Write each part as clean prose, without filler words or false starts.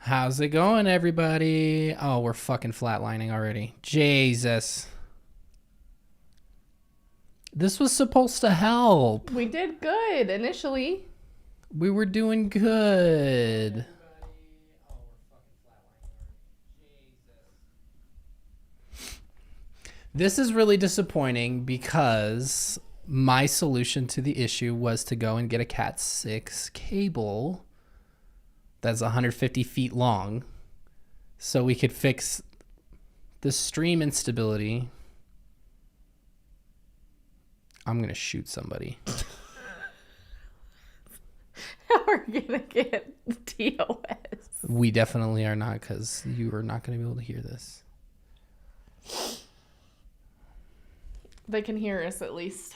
How's it going, everybody? Oh, we're fucking flatlining already. Jesus. This was supposed to help. We did good initially. We were doing good. This is really disappointing because my solution to the issue was to go and get a Cat 6 cable that's 150 feet long so we could fix the stream instability. I'm going to shoot somebody. We're gonna get TOS. We definitely are not, because you are not going to be able to hear this. They can hear us at least.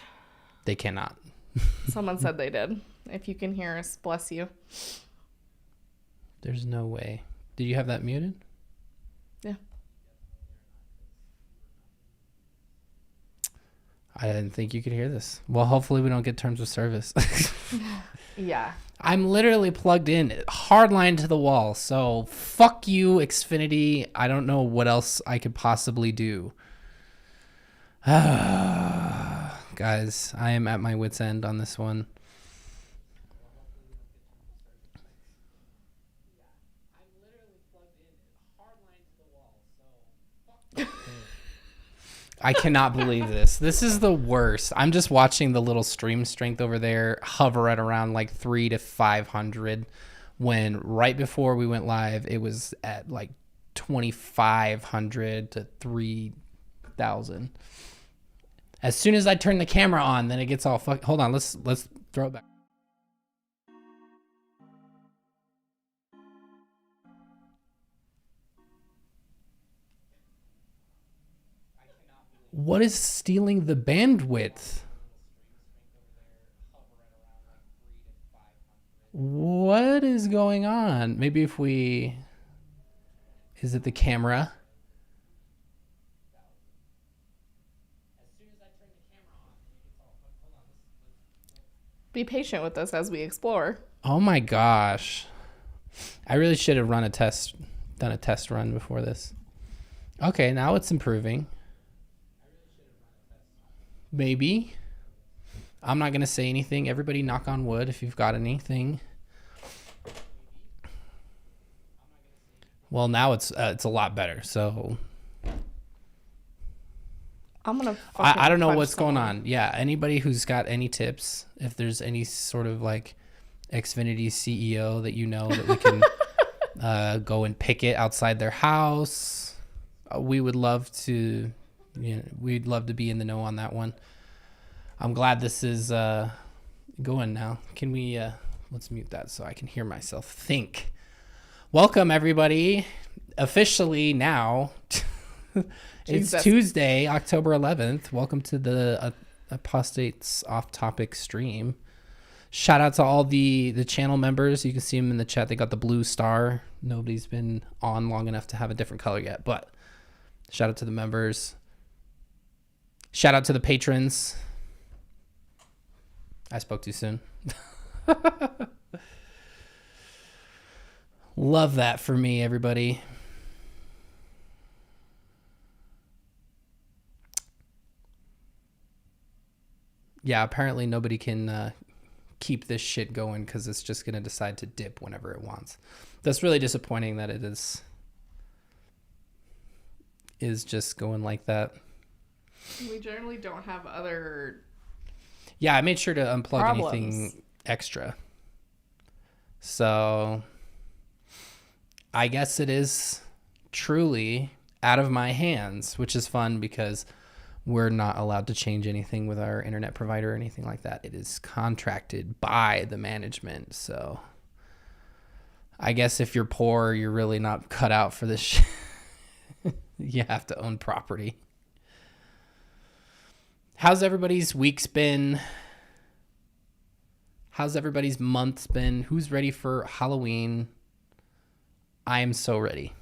They cannot. Someone said they did. If you can hear us, bless you. There's no way. Did you have that muted? Yeah. I didn't think you could hear this. Well, hopefully we don't get terms of service. Yeah. I'm literally plugged in, hardline to the wall. So fuck you, Xfinity. I don't know what else I could possibly do. Guys, I am at my wit's end on this one. I cannot believe this. This is the worst. I'm just watching the little stream strength over there hover at around like 300 to 500 when right before we went live, it was at like 2,500 to 3,000. As soon as I turn the camera on, then it gets all fuck. Hold on, let's throw it back. What is stealing the bandwidth? What is going on? Maybe if we... Is it the camera? Be patient with us as we explore. Oh my gosh. I really should have done a test run before this. Okay, now it's improving. Maybe. I'm not going to say anything. Everybody knock on wood if you've got anything. Well, now it's a lot better. So I'm gonna. I don't know what's going on. Yeah, anybody who's got any tips, if there's any sort of like Xfinity CEO that you know that we can go and picket outside their house, we would love to. We'd love to be in the know on that one. I'm glad this is going now. Can we let's mute that so I can hear myself think. Welcome everybody. Officially now. It's Jesus. Tuesday, October 11th. Welcome to the Apostates off-topic stream. Shout out to all the channel members. You can see them in the chat. They got the blue star. Nobody's been on long enough to have a different color yet, but shout out to the members. Shout out to the patrons. I spoke too soon. Love that for me, everybody. Yeah, apparently nobody can keep this shit going because it's just going to decide to dip whenever it wants. That's really disappointing that it is just going like that. We generally don't have other. Yeah, I made sure to unplug problems. anything extra. So I guess it is truly out of my hands, which is fun because we're not allowed to change anything with our internet provider or anything like that. It is contracted by the management. So I guess if you're poor, you're really not cut out for this shit. You have to own property. How's everybody's week's been? How's everybody's month's been? Who's ready for Halloween? I am so ready.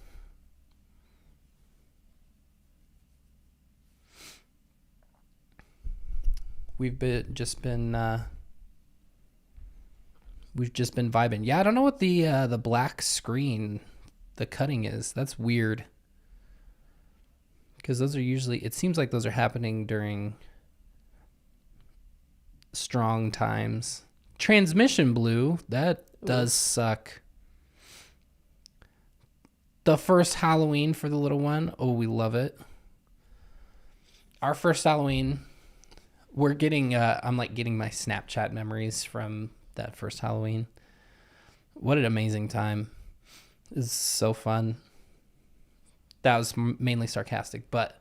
We've just been vibing. Yeah, I don't know what the black screen the cutting is. That's weird. Because those are usually, it seems like those are happening during strong times. Transmission blew. That does suck. The first Halloween for the little one. Oh, we love it. Our first Halloween, we're getting, I'm like getting my Snapchat memories from that first Halloween. What an amazing time. It's so fun. That was mainly sarcastic, but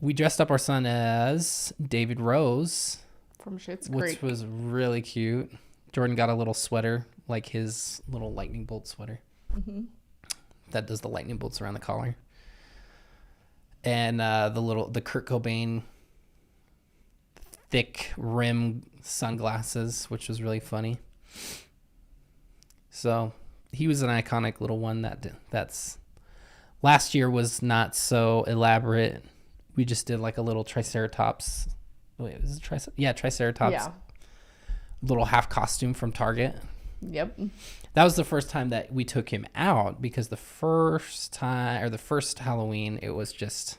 we dressed up our son as David Rose from Schitt's Creek, which was really cute. Jordan got a little sweater, like his little lightning bolt sweater. Mm-hmm. That does the lightning bolts around the collar. And the Kurt Cobain thick rim sunglasses, which was really funny. So he was an iconic little one. That's last year was not so elaborate. We just did like a little Triceratops. Wait, was it Triceratops? Yeah. Little half costume from Target. Yep. That was the first time that we took him out, because the first Halloween, it was just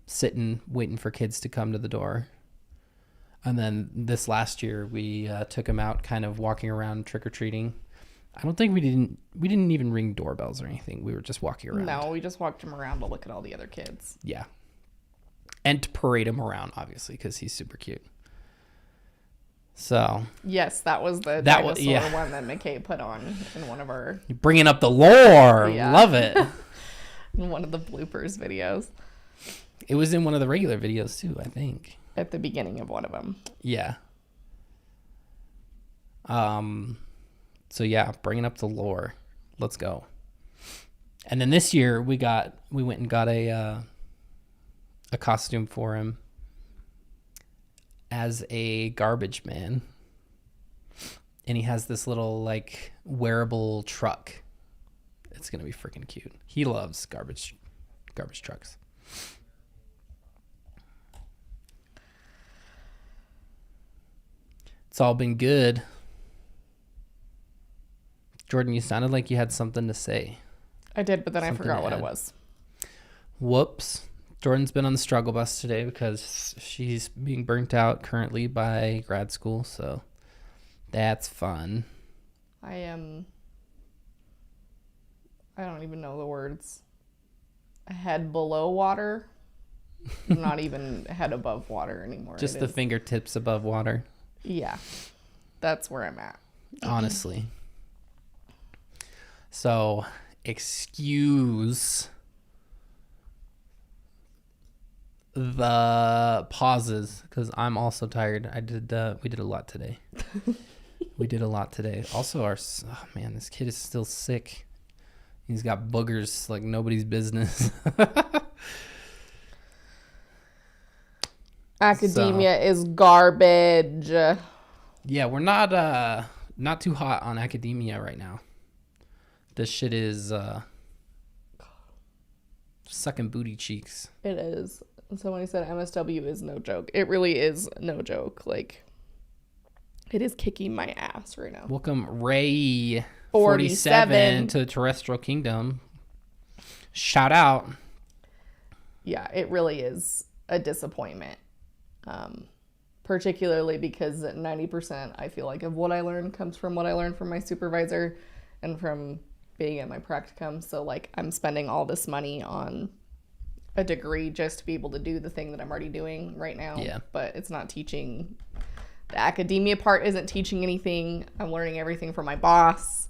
sitting, waiting for kids to come to the door. And then this last year, we took him out, kind of walking around trick-or-treating. I don't think we didn't even ring doorbells or anything. We were just walking around. No, we just walked him around to look at all the other kids. Yeah. And to parade him around, obviously, because he's super cute. So. Yes, that was the dinosaur one that McKay put on in one of our. You're bringing up the lore. Yeah. Love it. In one of the bloopers videos. It was in one of the regular videos too, I think. At the beginning of one of them. Yeah. So yeah, bringing up the lore. Let's go. And then this year we went and got a costume for him as a garbage man. And he has this little like wearable truck. It's going to be freaking cute. He loves garbage trucks. It's all been good. Jordan, you sounded like you had something to say. I did, but then I forgot what it was. Whoops. Jordan's been on the struggle bus today because she's being burnt out currently by grad school, so that's fun. I don't even know the words. Head below water. Not even head above water anymore. Just the fingertips above water. Yeah. That's where I'm at. Honestly. So, excuse the pauses, because I'm also tired. We did a lot today. Also, this kid is still sick. He's got boogers like nobody's business. Academia is garbage. Yeah, we're not too hot on academia right now. This shit is sucking booty cheeks. It is. Somebody said MSW is no joke. It really is no joke. Like, it is kicking my ass right now. Welcome Ray 47 to Terrestrial Kingdom. Shout out. Yeah, it really is a disappointment. Particularly because 90% I feel like of what I learned comes from what I learned from my supervisor and from being at my practicum. So like I'm spending all this money on a degree just to be able to do the thing that I'm already doing right now. Yeah. But it's not teaching. The academia part isn't teaching anything. I'm learning everything from my boss.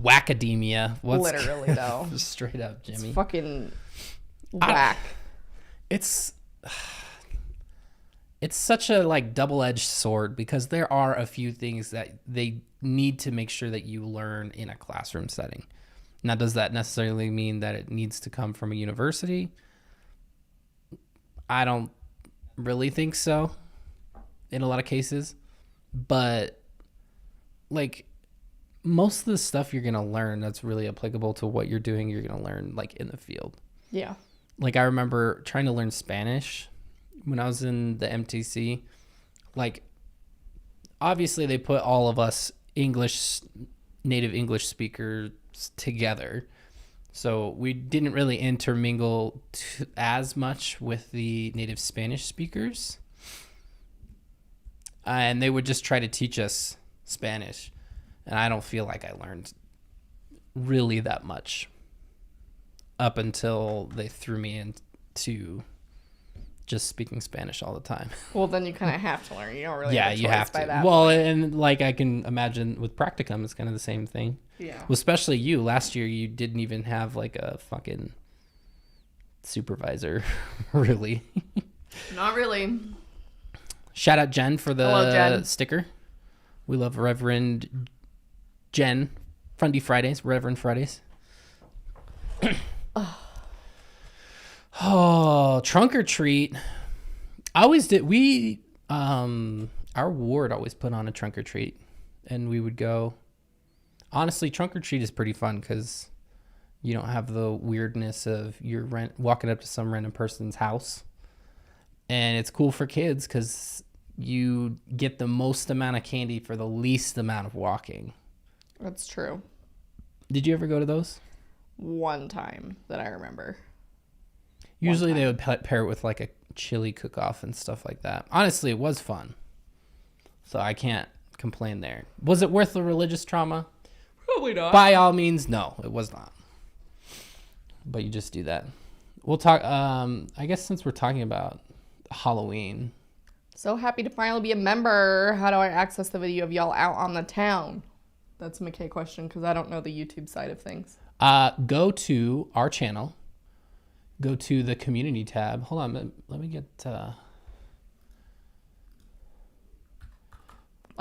Whackademia. Literally though. Straight up, Jimmy. It's fucking whack. It's such a like double-edged sword, because there are a few things that they need to make sure that you learn in a classroom setting. Now, does that necessarily mean that it needs to come from a university? I don't really think so in a lot of cases. But like most of the stuff you're going to learn that's really applicable to what you're doing, you're going to learn like in the field. Yeah. Like I remember trying to learn Spanish when I was in the MTC. Like obviously they put all of us English native English speakers together. So we didn't really intermingle as much with the native Spanish speakers. And they would just try to teach us Spanish. And I don't feel like I learned really that much up until they threw me into just speaking Spanish all the time. Well, then you kind of have to learn. You don't really Yeah, have a you choice have by to. that Well, point. and like I can imagine with practicum, it's kind of the same thing. Yeah. Well, especially you. Last year, you didn't even have like a fucking supervisor, really. Not really. Shout out Jen for the Hello, Jen. sticker. We love Reverend Jen. Fundy Fridays, Reverend Fridays. Oh, trunk or treat. I always did. Our ward always put on a trunk or treat, and we would go. Honestly, trunk or treat is pretty fun because you don't have the weirdness of walking up to some random person's house, and it's cool for kids because you get the most amount of candy for the least amount of walking. That's true. Did you ever go to those? One time that I remember. Usually they would pair it with like a chili cook-off and stuff like that. Honestly, it was fun. So I can't complain there. Was it worth the religious trauma? Probably not. By all means, no, it was not. But you just do that. We'll talk, I guess since we're talking about Halloween. So happy to finally be a member. How do I access the video of y'all out on the town? That's a McKay question because I don't know the YouTube side of things. Go to our channel. Go to the community tab. Hold on, let me get... I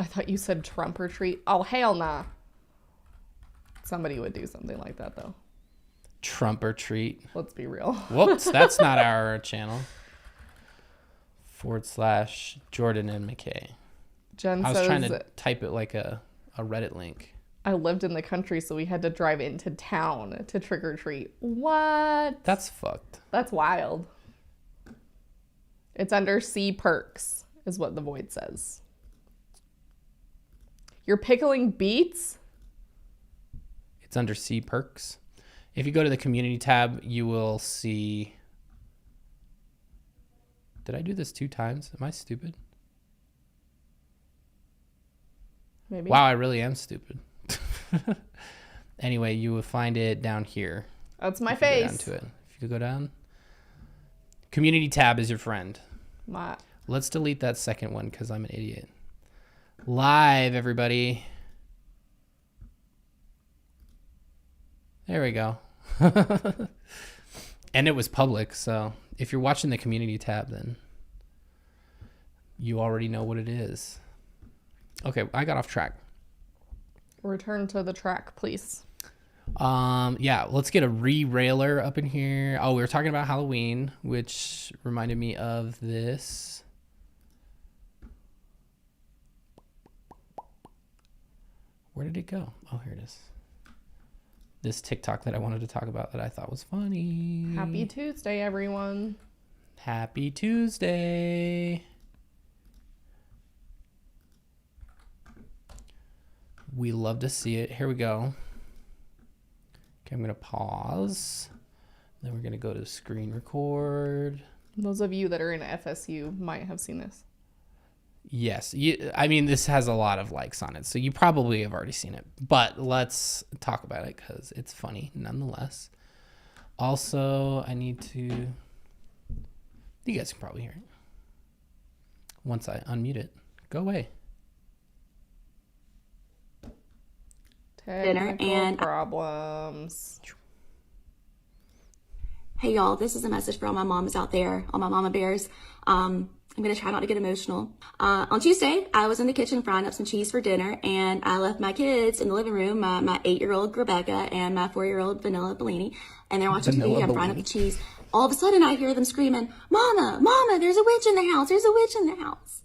thought you said Trump or treat. Oh, hell nah. Somebody would do something like that, though. Trump or treat. Let's be real. Whoops, that's not our channel. / Jordan and McKay. Jen I was says, trying to type it like a Reddit link. I lived in the country, so we had to drive into town to trick or treat. What? That's fucked. That's wild. It's under C perks, is what the void says. You're pickling beets? It's under C perks. If you go to the community tab, you will see... Did I do this 2 times? Am I stupid? Maybe. Wow, I really am stupid. Anyway, you will find it down here. That's my If you go down face. to it. If you go down, community tab is your friend. Let's delete that second one because I'm an idiot. Live, everybody. There we go. And it was public, so if you're watching the community tab, then you already know what it is. Okay, I got off track. Return to the track, please. Yeah, let's get a re-railer up in here. Oh, we were talking about Halloween, which reminded me of this. Where did it go? Oh, here it is. This TikTok that I wanted to talk about that I thought was funny. Happy Tuesday, everyone. Happy Tuesday. We love to see it. Here we go. Okay, I'm going to pause. Then we're going to go to screen record. Those of you that are in FSU might have seen this. Yes. I mean, this has a lot of likes on it, so you probably have already seen it. But let's talk about it because it's funny nonetheless. Also, I need to... You guys can probably hear it. Once I unmute it. Go away. Technical problems. Hey y'all, this is a message for all my mamas out there, all my mama bears. I'm gonna try not to get emotional. On Tuesday, I was in the kitchen frying up some cheese for dinner, and I left my kids in the living room, my 8-year-old Rebecca and my 4-year-old Vanilla Bellini, and they're watching TV. I'm frying up the cheese. All of a sudden, I hear them screaming, "Mama, Mama, there's a witch in the house! There's a witch in the house!"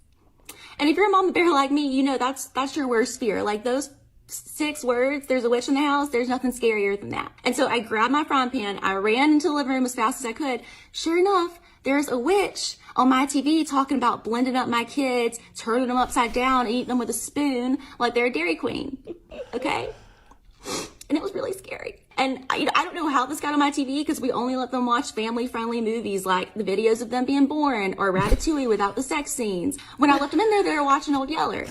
And if you're a mama bear like me, you know that's your worst fear. Like those 6 words, "There's a witch in the house," there's nothing scarier than that. And so I grabbed my frying pan, I ran into the living room as fast as I could. Sure enough, there's a witch on my TV talking about blending up my kids, turning them upside down, eating them with a spoon like they're a Dairy Queen. Okay? really scary. And I don't know how this got on my TV because we only let them watch family-friendly movies like the videos of them being born or Ratatouille without the sex scenes. When I left them in there, they were watching Old Yeller.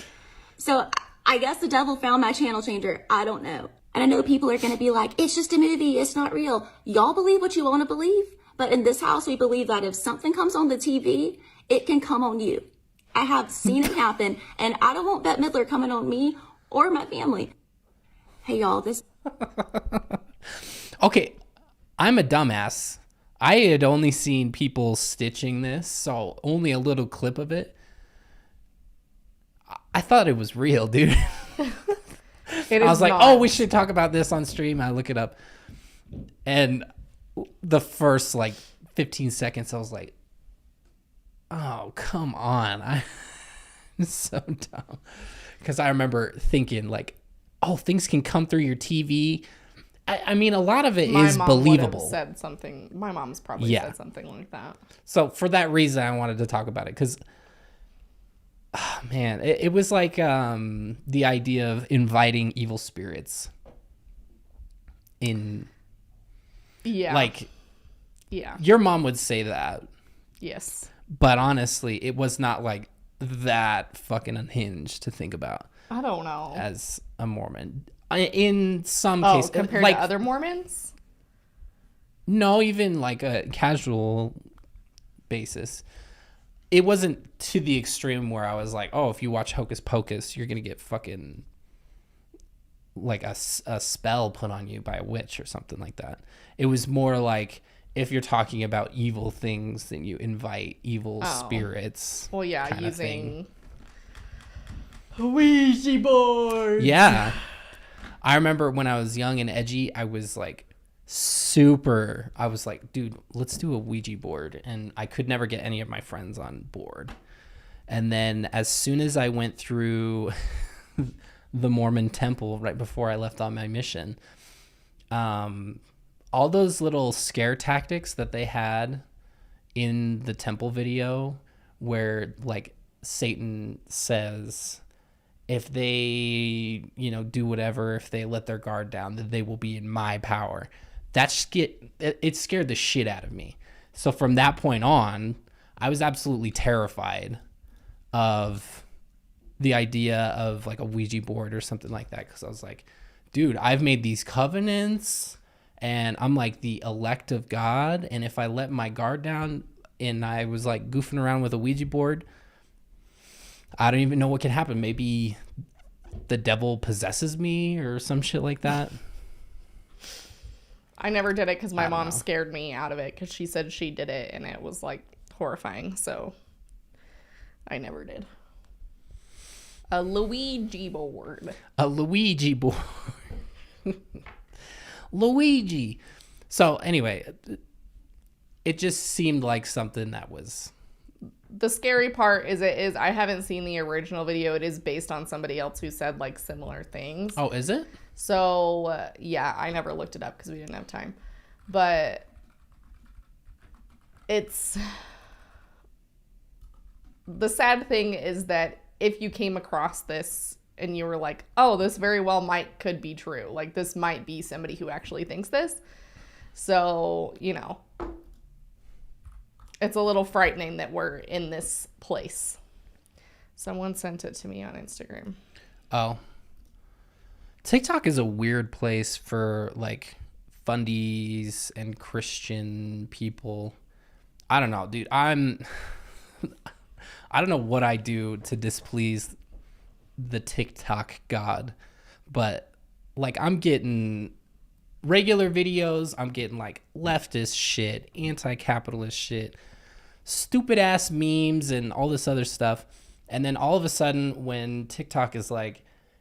So I guess the devil found my channel changer. I don't know. And I know people are going to be like, it's just a movie. It's not real. Y'all believe what you want to believe. But in this house, we believe that if something comes on the TV, it can come on you. I have seen it happen. And I don't want Bette Midler coming on me or my family. Hey, y'all, this... Okay, I'm a dumbass. I had only seen people stitching this, so only a little clip of it. I thought it was real, dude. I was like, oh, we should talk about this on stream. I look it up. And the first, 15 seconds, I was like, oh, come on. I'm so dumb. Because I remember thinking, oh, things can come through your TV. I mean, a lot of it is believable. Said something. My mom's probably said something like that. So for that reason, I wanted to talk about it because, oh, man, it was like the idea of inviting evil spirits in. Yeah. Yeah. Your mom would say that. Yes. But honestly, it was not that fucking unhinged to think about. I don't know. As a Mormon. In some cases. Compared to other Mormons? No, even a casual basis. It wasn't to the extreme where I was like, oh, if you watch Hocus Pocus, you're going to get fucking a spell put on you by a witch or something like that. It was more like if you're talking about evil things, then you invite evil spirits. Well, yeah, using Ouija board. Yeah. I remember when I was young and edgy, I was I was like, dude, let's do a Ouija board. And I could never get any of my friends on board. And then as soon as I went through the Mormon temple right before I left on my mission, all those little scare tactics that they had in the temple video where Satan says, if they, do whatever, if they let their guard down, then they will be in my power. It scared the shit out of me. So from that point on, I was absolutely terrified of the idea of a Ouija board or something like that. Because I was like, dude, I've made these covenants and I'm the elect of God. And if I let my guard down and I was goofing around with a Ouija board, I don't even know what can happen. Maybe the devil possesses me or some shit like that. I never did it because my mom scared me out of it because she said she did it and it was horrifying. So I never did. A Luigi board. A Luigi board. Luigi. So anyway, it just seemed like something that was... The scary part is I haven't seen the original video. It is based on somebody else who said similar things. Oh, is it? So yeah, I never looked it up because we didn't have time. But it's the sad thing is that if you came across this and you were like, oh, this very well could be true. This might be somebody who actually thinks this. So, it's a little frightening that we're in this place. Someone sent it to me on Instagram. Oh. TikTok is a weird place for fundies and Christian people. I don't know, dude. I don't know what I do to displease the TikTok god, but I'm getting regular videos. I'm getting leftist shit, anti-capitalist shit, stupid ass memes and all this other stuff. And then all of a sudden when TikTok is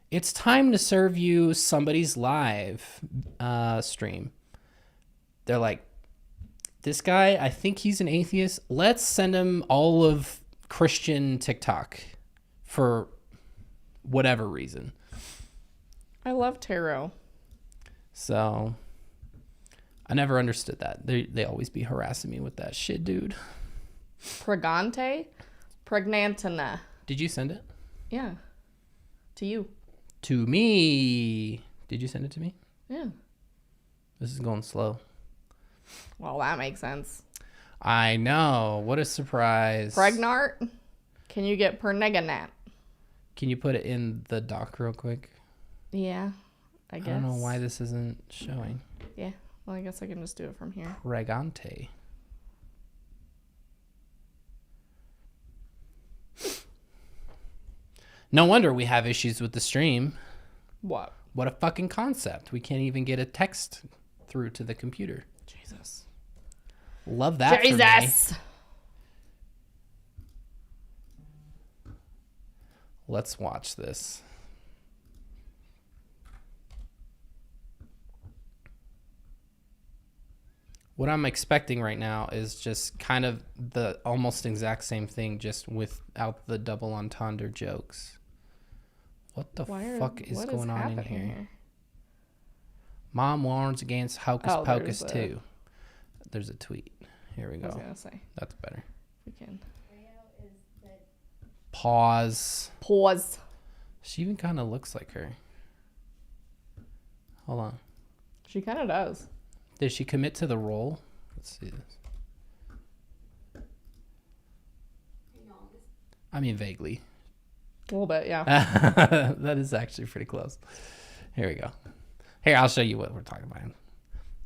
it's time to serve you somebody's live stream, they're this guy, I think he's an atheist. Let's send him all of Christian TikTok for whatever reason. I love tarot. So I never understood that. They always be harassing me with that shit, dude. Pregante? Pregnantina. Did you send it? Yeah. To you. To me. Did you send it to me? Yeah. This is going slow. Well, that makes sense. I know. What a surprise. Pregnart? Can you get perneganat? Can you put it in the doc real quick? Yeah, I guess. I don't know why this isn't showing. Yeah, well, I guess I can just do it from here. Pregante. No wonder we have issues with the stream. What? What a fucking concept. We can't even get a text through to the computer. Jesus. Love that for me. Jesus! Let's watch this. What I'm expecting right now is just kind of the almost exact same thing, just without the double entendre jokes. What the fuck is going on in here? Mom warns against Hocus Pocus 2. There's a tweet. Here we go. I was gonna say. That's better. We can. Pause. She even kind of looks like her. Hold on. She kind of does. Did she commit to the role? Let's see this. I mean, vaguely. A little bit, yeah. That is actually pretty close. Here we go. Here, I'll show you what we're talking about.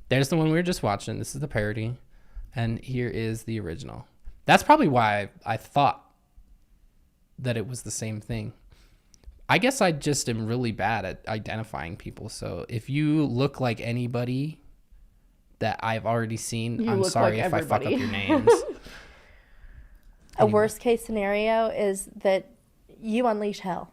There's the one we were just watching. This is the parody. And here is the original. That's probably why I thought that it was the same thing. I guess I just am really bad at identifying people. So if you look like anybody that I've already seen, I'm sorry if I fuck up your names. A worst case scenario is that you unleash hell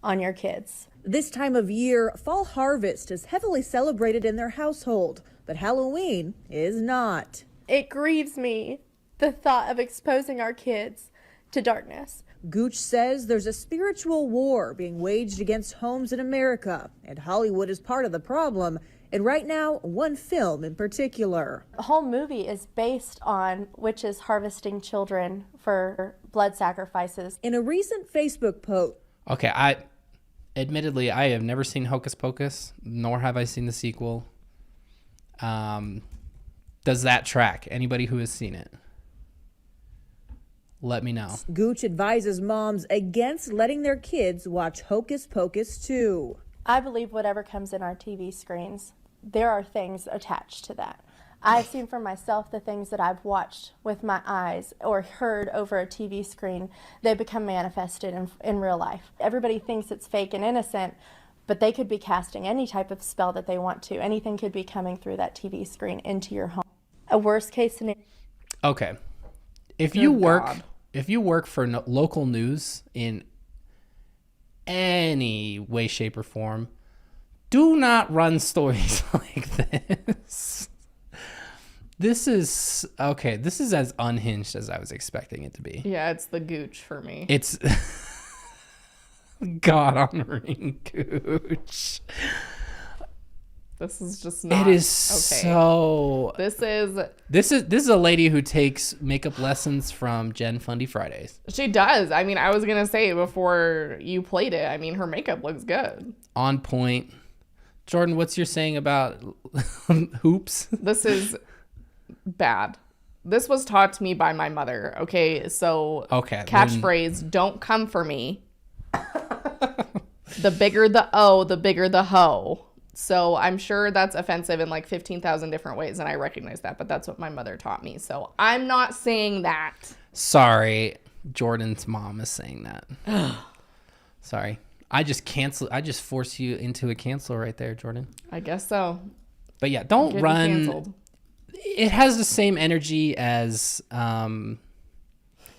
on your kids. This time of year, fall harvest is heavily celebrated in their household, but Halloween is not. It grieves me, the thought of exposing our kids to darkness. Gooch says there's a spiritual war being waged against homes in America, and Hollywood is part of the problem. And right now, one film in particular. The whole movie is based on witches harvesting children for blood sacrifices. In a recent Facebook post. Okay, admittedly, I have never seen Hocus Pocus, nor have I seen the sequel. Does that track? Anybody who has seen it? Let me know. Gooch advises moms against letting their kids watch Hocus Pocus 2. I believe whatever comes in our TV screens, there are things attached to that. I've seen for myself the things that I've watched with my eyes or heard over a TV screen, they become manifested in real life. Everybody thinks it's fake and innocent, but they could be casting any type of spell that they want to. Anything could be coming through that TV screen into your home. A worst case scenario. Okay. If you work for local news in any way, shape, or form, do not run stories like this. This is as unhinged as I was expecting it to be. Yeah, it's the Gooch for me. It's God honoring Gooch. This is just not It is okay. so. This is a lady who takes makeup lessons from Jen Fundy Fridays. She does. I mean, I was gonna say before you played it, I mean, her makeup looks good. On point. Jordan, what's your saying about hoops? This is bad. This was taught to me by my mother. Okay, so catchphrase: "Don't come for me." The bigger the O, the bigger the hoe. So I'm sure that's offensive in like 15,000 different ways, and I recognize that, but that's what my mother taught me. So I'm not saying that. Sorry, Jordan's mom is saying that. Sorry. I just force you into a cancel right there, Jordan. I guess so. But yeah, don't run. Canceled. It has the same energy as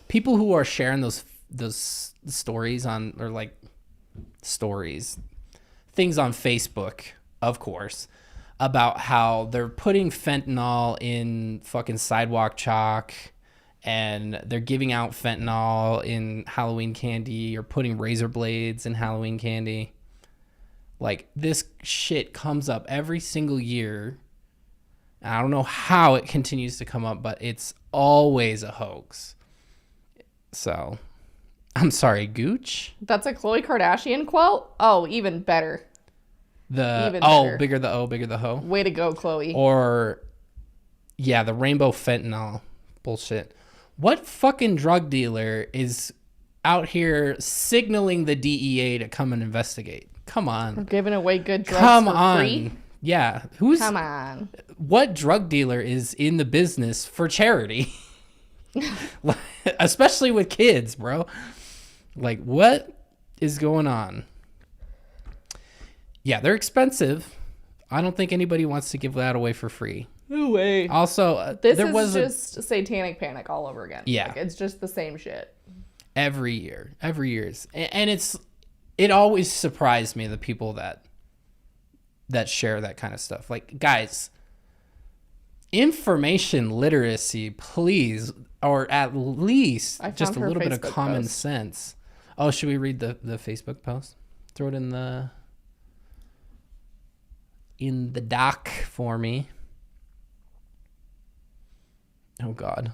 people who are sharing those stories things on Facebook, of course, about how they're putting fentanyl in fucking sidewalk chalk and they're giving out fentanyl in Halloween candy or putting razor blades in Halloween candy. Like, this shit comes up every single year. I don't know how it continues to come up, but it's always a hoax. So, I'm sorry, Gooch. That's a Khloe Kardashian quote? Oh, even better. The Even better. bigger the O, bigger the hoe. Way to go, Chloe. Or yeah, the rainbow fentanyl bullshit. What fucking drug dealer is out here signaling the DEA to come and investigate? Come on. We're giving away good drugs Come for on. free. Yeah. Come on. What drug dealer is in the business for charity? Especially with kids, bro. Like, what is going on? Yeah, they're expensive. I don't think anybody wants to give that away for free. No way. Also, This there is was just Satanic Panic all over again. Yeah. Like, it's just the same shit. every year, and it always surprised me, the people that share that kind of stuff. Like, guys, information literacy, please, or at least just a little bit of common sense. Oh, should we read the Facebook post? Throw it in the doc for me. Oh God.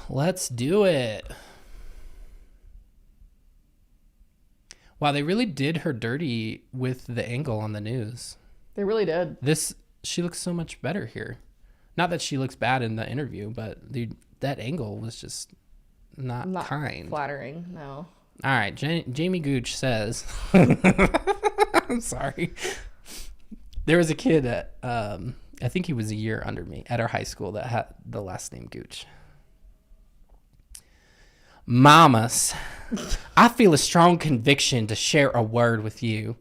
Let's do it. Wow, they really did her dirty with the angle on the news. They really did. She looks so much better here. Not that she looks bad in the interview, but that angle was just not kind. Flattering, no. All right, Jamie Gooch says, I'm sorry. There was a kid at, I think he was a year under me at our high school that had the last name Gooch. Mamas, I feel a strong conviction to share a word with you.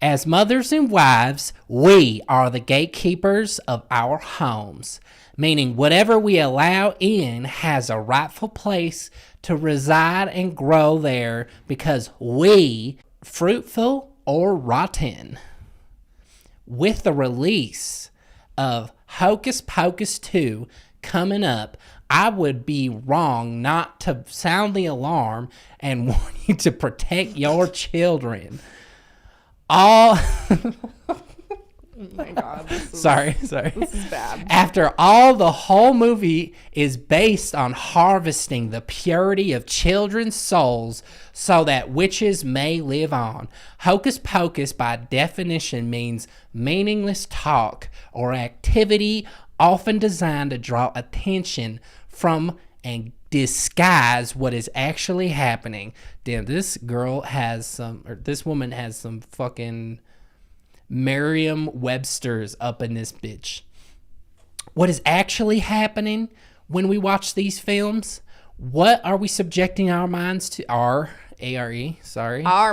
As mothers and wives, we are the gatekeepers of our homes, meaning whatever we allow in has a rightful place to reside and grow there because we, fruitful or rotten. With the release of Hocus Pocus 2 coming up, I would be wrong not to sound the alarm and want you to protect your children. Oh my God. Sorry. This is bad. After all, the whole movie is based on harvesting the purity of children's souls so that witches may live on. Hocus Pocus, by definition, means meaningless talk or activity often designed to draw attention from and disguise what is actually happening. Damn, this woman has some fucking Merriam-Webster's up in this bitch. What is actually happening when we watch these films? What are we subjecting our minds to? Our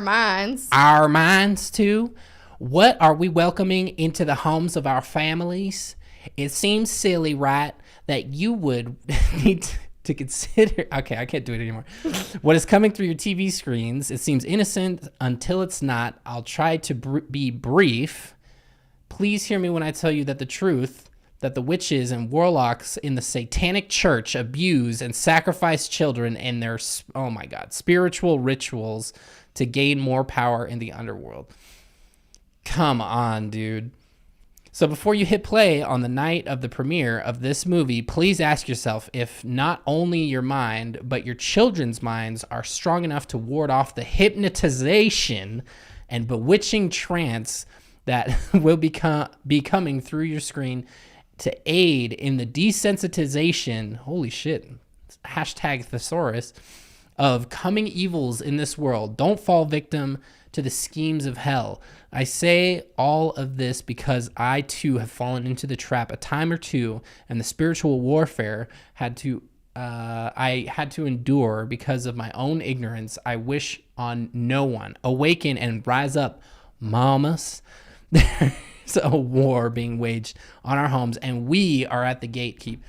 minds to? What are we welcoming into the homes of our families? It seems silly, right, that you would need to consider. Okay, I can't do it anymore. What is coming through your TV screens? It seems innocent until it's not. I'll try to be brief. Please hear me when I tell you that the truth, that the witches and warlocks in the Satanic Church abuse and sacrifice children in their, oh my God, spiritual rituals to gain more power in the underworld. Come on, dude. So before you hit play on the night of the premiere of this movie, please ask yourself if not only your mind, but your children's minds are strong enough to ward off the hypnotization and bewitching trance that will be coming through your screen to aid in the desensitization, holy shit, hashtag thesaurus, of coming evils in this world. Don't fall victim to the schemes of hell. I say all of this because I too have fallen into the trap a time or two, and the spiritual warfare I had to endure because of my own ignorance. I wish on no one. Awaken and rise up, mamas. There's a war being waged on our homes, and we are at the gatekeep.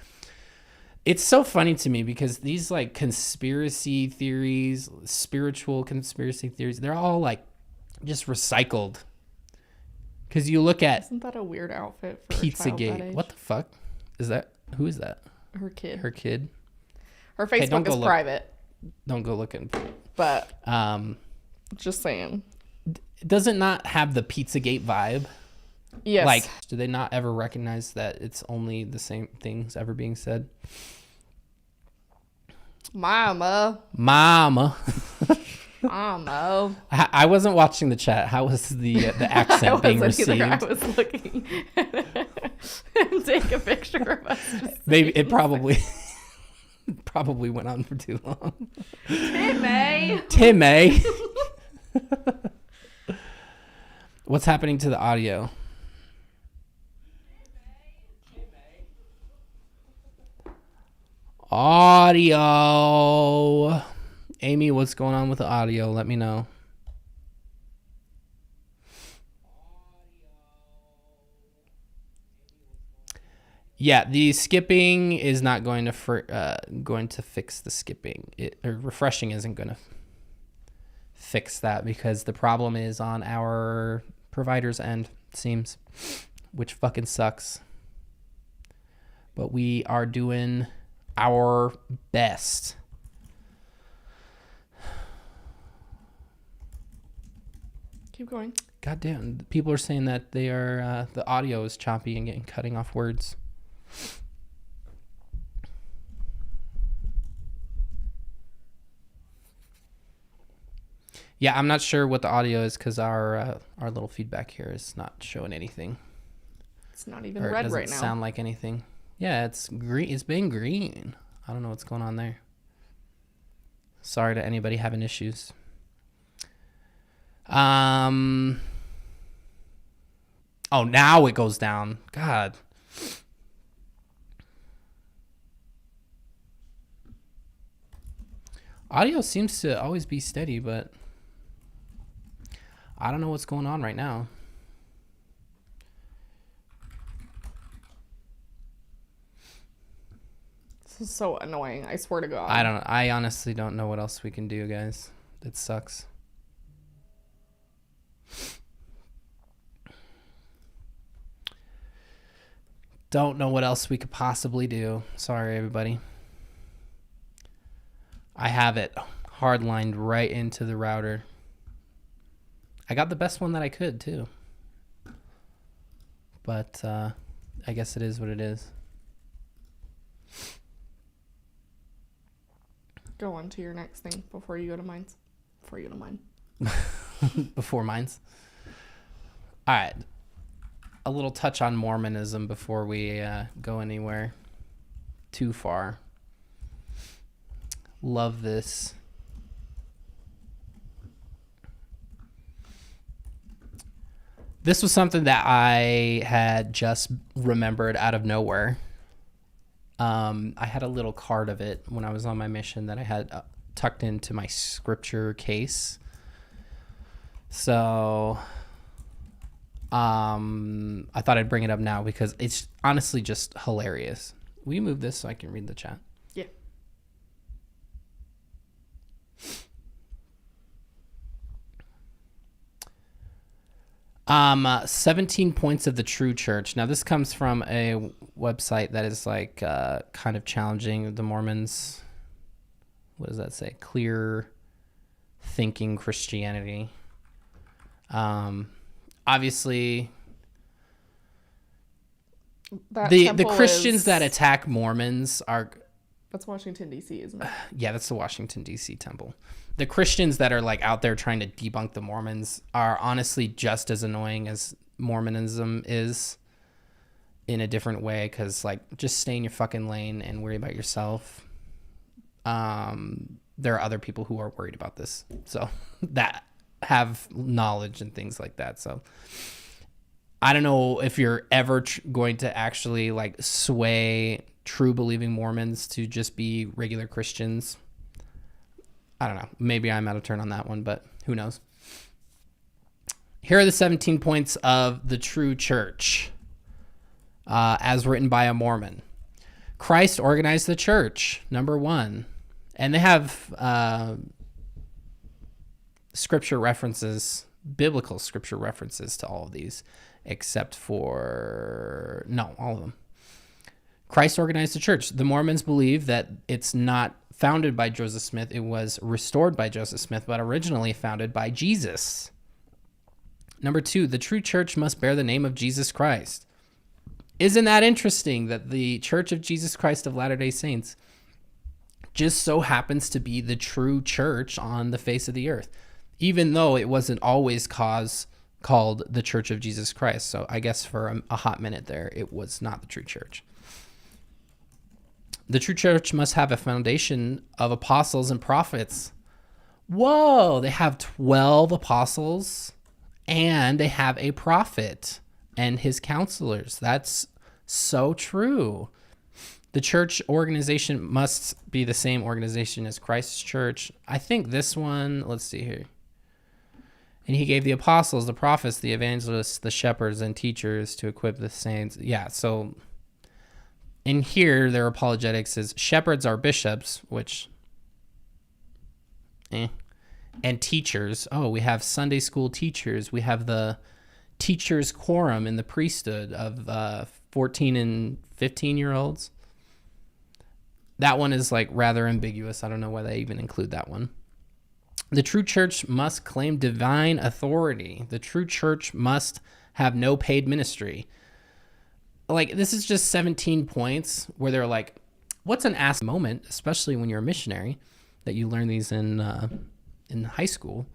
It's so funny to me because these like conspiracy theories, spiritual conspiracy theories, they're all like just recycled. Because you look at... Isn't that a weird outfit for Pizzagate. What the fuck? Is that... Who is that? Her kid. Her kid? Her Facebook is private. Don't go looking. But... just saying. Does it not have the Pizzagate vibe? Yes. Like, do they not ever recognize that it's only the same things ever being said? Mama. I wasn't watching the chat. How was the accent being received? I was looking and take a picture of us. Maybe it probably went on for too long. Timmy. What's happening to the audio? Audio. Amy, what's going on with the audio? Let me know. Yeah, the skipping is not going to fix the skipping. Or refreshing isn't going to fix that because the problem is on our provider's end, it seems, which fucking sucks. But we are doing our best. Keep going. God damn, people are saying that they are the audio is choppy and getting cutting off words. Yeah, I'm not sure what the audio is because our little feedback here is not showing anything. It's not even red right now. It doesn't sound like anything. Yeah, it's green. It's been green. I don't know what's going on there. Sorry to anybody having issues. Oh, now it goes down. God. Audio seems to always be steady, but I don't know what's going on right now. This is so annoying. I swear to God. I honestly don't know what else we can do, guys. It sucks. Don't know what else we could possibly do. Sorry, everybody. I have it hardlined right into the router. I got the best one that I could, too. But I guess it is what it is. Go on to your next thing before you go to mine. Before mine's. All right. A little touch on Mormonism before we go anywhere too far. Love this. This was something that I had just remembered out of nowhere. I had a little card of it when I was on my mission that I had tucked into my scripture case. So I thought I'd bring it up now because it's honestly just hilarious. Will you move this so I can read the chat? Yeah. 17 points of the true church. Now this comes from a website that is like kind of challenging the Mormons. What does that say? Clear thinking Christianity. Obviously the Christians that attack Mormons are... That's Washington, D.C., isn't it? Yeah, that's the Washington, D.C. temple. The Christians that are like out there trying to debunk the Mormons are honestly just as annoying as Mormonism is in a different way, because like just stay in your fucking lane and worry about yourself. There are other people who are worried about this, so that have knowledge and things like that. So I don't know if you're ever going to actually like sway true believing Mormons to just be regular Christians. I don't know. Maybe I'm out of turn on that one, but who knows? Here are the 17 points of the true church, as written by a Mormon. Christ organized the church, number 1. And they have scripture references, biblical scripture references to all of these, except for, no, all of them. Christ organized the church. The Mormons believe that it's not founded by Joseph Smith. It was restored by Joseph Smith, but originally founded by Jesus. Number 2, the true church must bear the name of Jesus Christ. Isn't that interesting that the Church of Jesus Christ of Latter-day Saints just so happens to be the true church on the face of the earth, even though it wasn't always called the Church of Jesus Christ. So I guess for a hot minute there, it was not the true church. The true church must have a foundation of apostles and prophets. Whoa, they have 12 apostles and they have a prophet and his counselors. That's so true. The church organization must be the same organization as Christ's church. I think this one, let's see here. And he gave the apostles, the prophets, the evangelists, the shepherds, and teachers to equip the saints. Yeah, so in here, their apologetics is shepherds are bishops, which, and teachers. Oh, we have Sunday school teachers. We have the teachers quorum in the priesthood of 14 and 15-year-olds. That one is like rather ambiguous. I don't know why they even include that one. The true church must claim divine authority. The true church must have no paid ministry. Like, this is just 17 points where they're like, what's an ass moment, especially when you're a missionary, that you learn these in high school.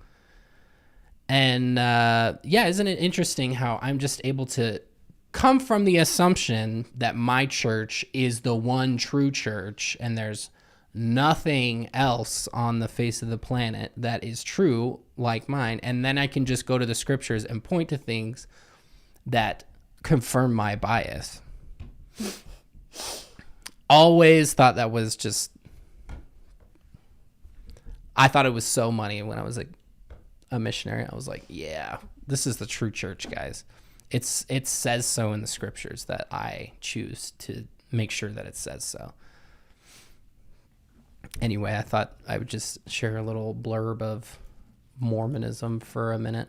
And yeah, isn't it interesting how I'm just able to come from the assumption that my church is the one true church and there's nothing else on the face of the planet that is true like mine. And then I can just go to the scriptures and point to things that confirm my bias. Always thought that was just, I thought it was so money when I was like a missionary. I was like, yeah, this is the true church, guys. It says so in the scriptures that I choose to make sure that it says so. Anyway, I thought I would just share a little blurb of Mormonism for a minute.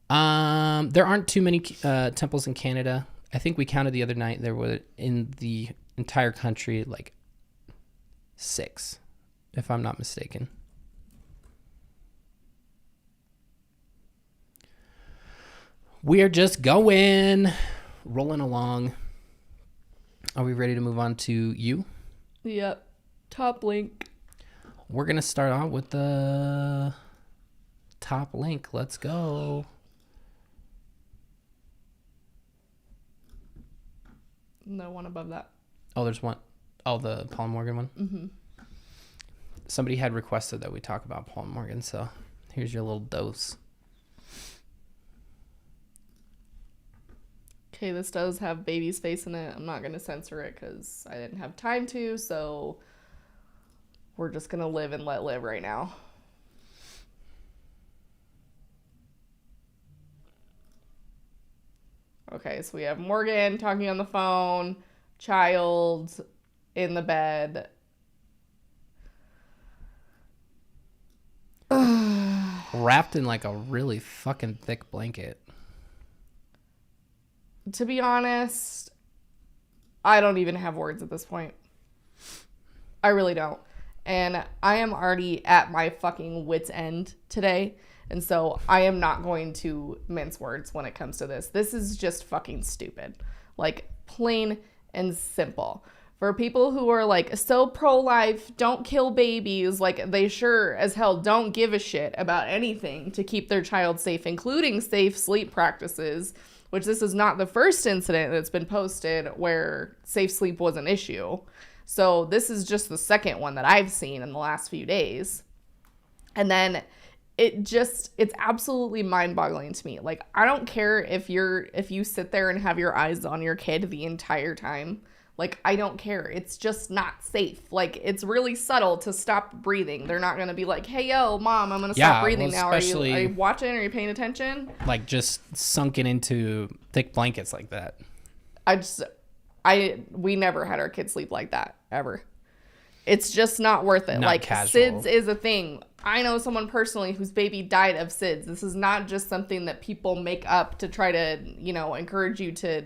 There aren't too many temples in Canada. I think we counted the other night. There were in the entire country like 6, if I'm not mistaken. We are just rolling along. Are we ready to move on to you? Yep. Top link. We're going to start out with the top link. Let's go. No one above that. Oh, there's one. Oh, the Paul Morgan one? Mm-hmm. Somebody had requested that we talk about Paul Morgan, so here's your little dose. Okay, this does have baby's face in it. I'm not going to censor it because I didn't have time to, so we're just going to live and let live right now. Okay, so we have Morgan talking on the phone, child in the bed. Wrapped in like a really fucking thick blanket. To be honest, I don't even have words at this point. I really don't. And I am already at my fucking wit's end today. And so I am not going to mince words when it comes to this. This is just fucking stupid. Like, plain and simple. For people who are like so pro-life, don't kill babies, like they sure as hell don't give a shit about anything to keep their child safe, including safe sleep practices, which this is not the first incident that's been posted where safe sleep was an issue. So this is just the second one that I've seen in the last few days. And then it's absolutely mind-boggling to me. Like, I don't care if you sit there and have your eyes on your kid the entire time. Like, I don't care. It's just not safe. Like, it's really subtle to stop breathing. They're not going to be like, hey, yo, mom, I'm going to stop breathing now. Are you watching? Are you paying attention? Like, just sunken into thick blankets like that. We never had our kids sleep like that, ever. It's just not worth it. Not like, casual. SIDS is a thing. I know someone personally whose baby died of SIDS. This is not just something that people make up to try to, encourage you to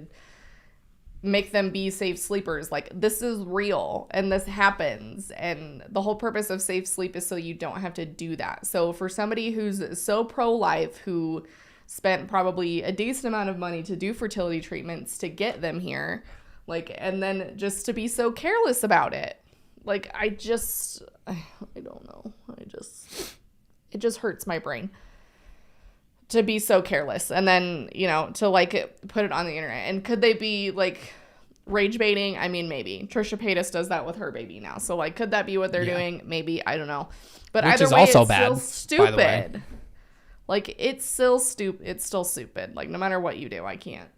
make them be safe sleepers. Like, this is real and this happens, and the whole purpose of safe sleep is so you don't have to do that. So for somebody who's so pro-life, who spent probably a decent amount of money to do fertility treatments to get them here, like, and then just to be so careless about it, like, I don't know, it just hurts my brain to be so careless, and then, you know, to like put it on the internet. And could they be like rage baiting? I mean, maybe. Trisha Paytas does that with her baby now, so like, could that be what they're doing? Maybe. I don't know. But which either is way, also it's bad, still by the way. stupid. Like, it's still stupid. Like, no matter what you do, I can't.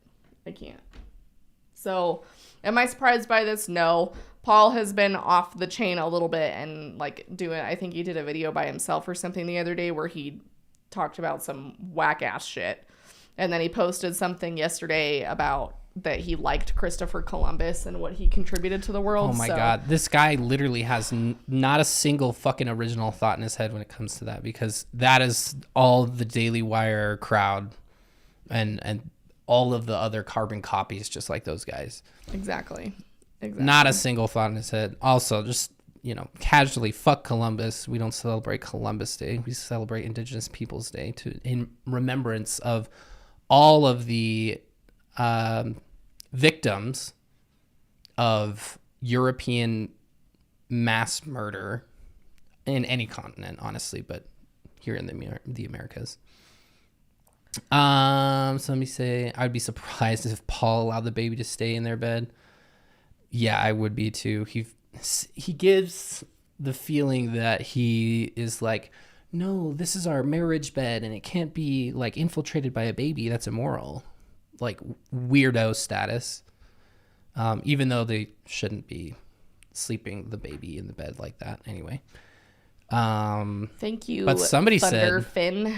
So, am I surprised by this? No. Paul has been off the chain a little bit, and like I think he did a video by himself or something the other day where he talked about some whack ass shit. And then he posted something yesterday about that he liked Christopher Columbus and what he contributed to the world. Oh my God. This guy literally has not a single fucking original thought in his head when it comes to that, because that is all the Daily Wire crowd and all of the other carbon copies just like those guys. Exactly. Not a single thought in his head. Also, just, you know, casually, fuck Columbus. We don't celebrate Columbus Day. We celebrate Indigenous Peoples Day in remembrance of all of the victims of European mass murder in any continent, honestly, but here in the Americas. So let me say, I'd be surprised if Paul allowed the baby to stay in their bed. Yeah, I would be too. He gives the feeling that he is like, no, this is our marriage bed and it can't be like infiltrated by a baby. That's immoral. Like, weirdo status. Even though they shouldn't be sleeping the baby in the bed like that anyway. Thank you. But somebody Thunder said Finn.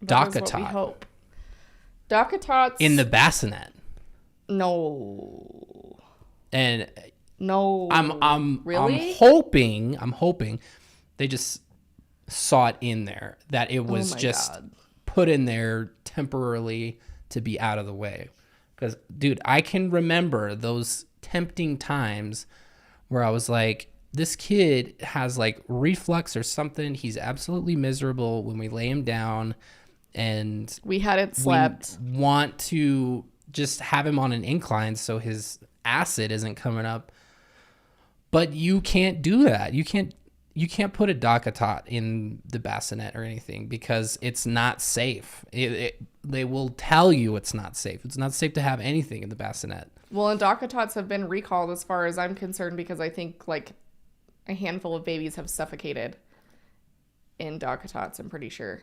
DocaTot. We hope. DocaTots In the bassinet. No. And No. Really? I'm hoping they just saw it in there, that it was just put in there temporarily to be out of the way. Because, dude, I can remember those tempting times where I was like, this kid has like reflux or something. He's absolutely miserable when we lay him down, and we hadn't slept. We want to just have him on an incline so his acid isn't coming up. But you can't do that. You can't put a DocaTot in the bassinet or anything, because it's not safe. They will tell you it's not safe. It's not safe to have anything in the bassinet. Well, and DocaTots have been recalled as far as I'm concerned, because I think like a handful of babies have suffocated in DocaTots, I'm pretty sure.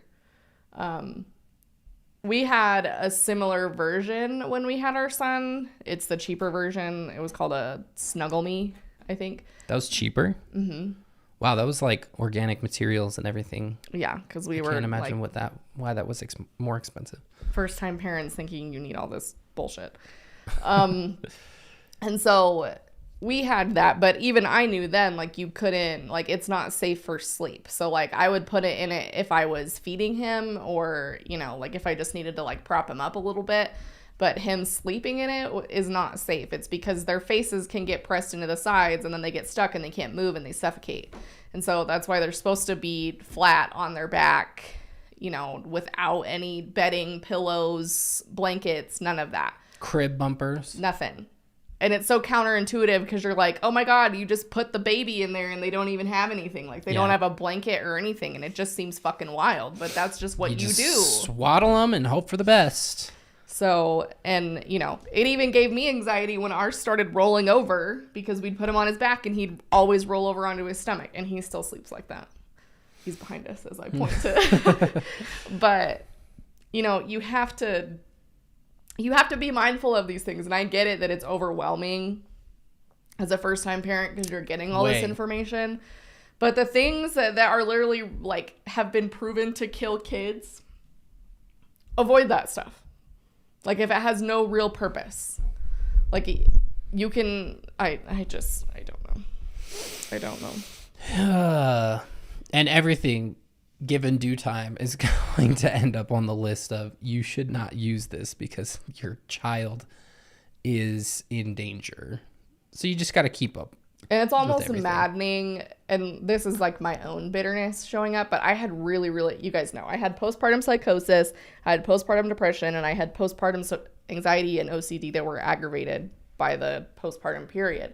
We had a similar version when we had our son. It's the cheaper version. It was called a Snuggle Me, I think. That was cheaper? Mm-hmm. Wow, that was like organic materials and everything. Yeah, because I can't imagine why that was more expensive. First-time parents thinking you need all this bullshit. And so we had that, but even I knew then, like, you couldn't, like, it's not safe for sleep. So, like, I would put it in it if I was feeding him, or, you know, like, if I just needed to, like, prop him up a little bit. But him sleeping in it is not safe. It's because their faces can get pressed into the sides, and then they get stuck and they can't move and they suffocate. And so that's why they're supposed to be flat on their back, you know, without any bedding, pillows, blankets, none of that. Crib bumpers? Nothing. And it's so counterintuitive, because you're like, oh my God, you just put the baby in there and they don't even have anything. Like, they don't have a blanket or anything. And it just seems fucking wild. But that's just what you do. Swaddle them and hope for the best. So, and, you know, it even gave me anxiety when ours started rolling over, because we'd put him on his back and he'd always roll over onto his stomach, and he still sleeps like that. He's behind us as I point to. But, you know, you have to be mindful of these things. And I get it that it's overwhelming as a first-time parent, because you're getting all this information. But the things that are literally, like, have been proven to kill kids, avoid that stuff. Like, if it has no real purpose, like, you can, I don't know. And everything, given due time, is going to end up on the list of, you should not use this because your child is in danger. So you just got to keep up. And it's almost maddening, and this is like my own bitterness showing up, but I had really, you guys know, I had postpartum psychosis, I had postpartum depression, and I had postpartum anxiety and OCD that were aggravated by the postpartum period.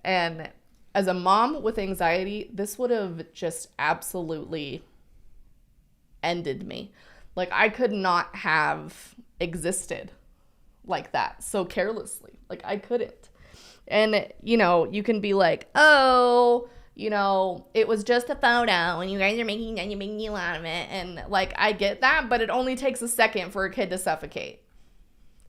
And as a mom with anxiety, this would have just absolutely ended me. Like, I could not have existed like that so carelessly. Like, I couldn't. And, you know, you can be like, oh, you know, it was just a photo and you guys are making a big deal out of it. And, like, I get that, but it only takes a second for a kid to suffocate.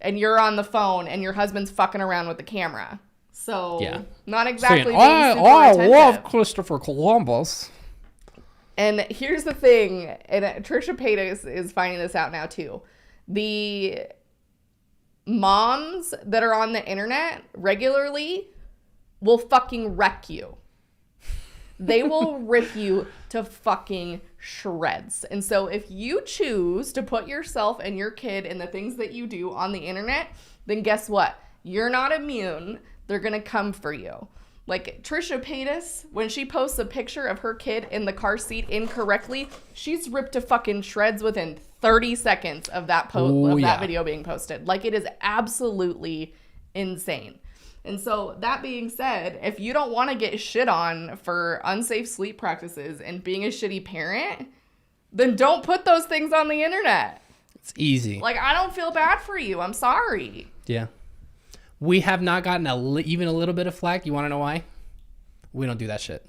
And you're on the phone and your husband's fucking around with the camera. So, not exactly being super attentive. love Christopher Columbus. And here's the thing, and Trisha Paytas is finding this out now, too. The moms that are on the internet regularly will fucking wreck you. They will rip you to fucking shreds. And so if you choose to put yourself and your kid and the things that you do on the internet, then guess what? You're not immune. They're going to come for you. Like Trisha Paytas, when she posts a picture of her kid in the car seat incorrectly, she's ripped to fucking shreds within 30 seconds of that that video being posted. Like, it is absolutely insane. And so that being said, if you don't want to get shit on for unsafe sleep practices and being a shitty parent, then don't put those things on the internet. It's easy. Like, I don't feel bad for you. I'm sorry. Yeah. We have not gotten even a little bit of flack. You want to know why? We don't do that shit.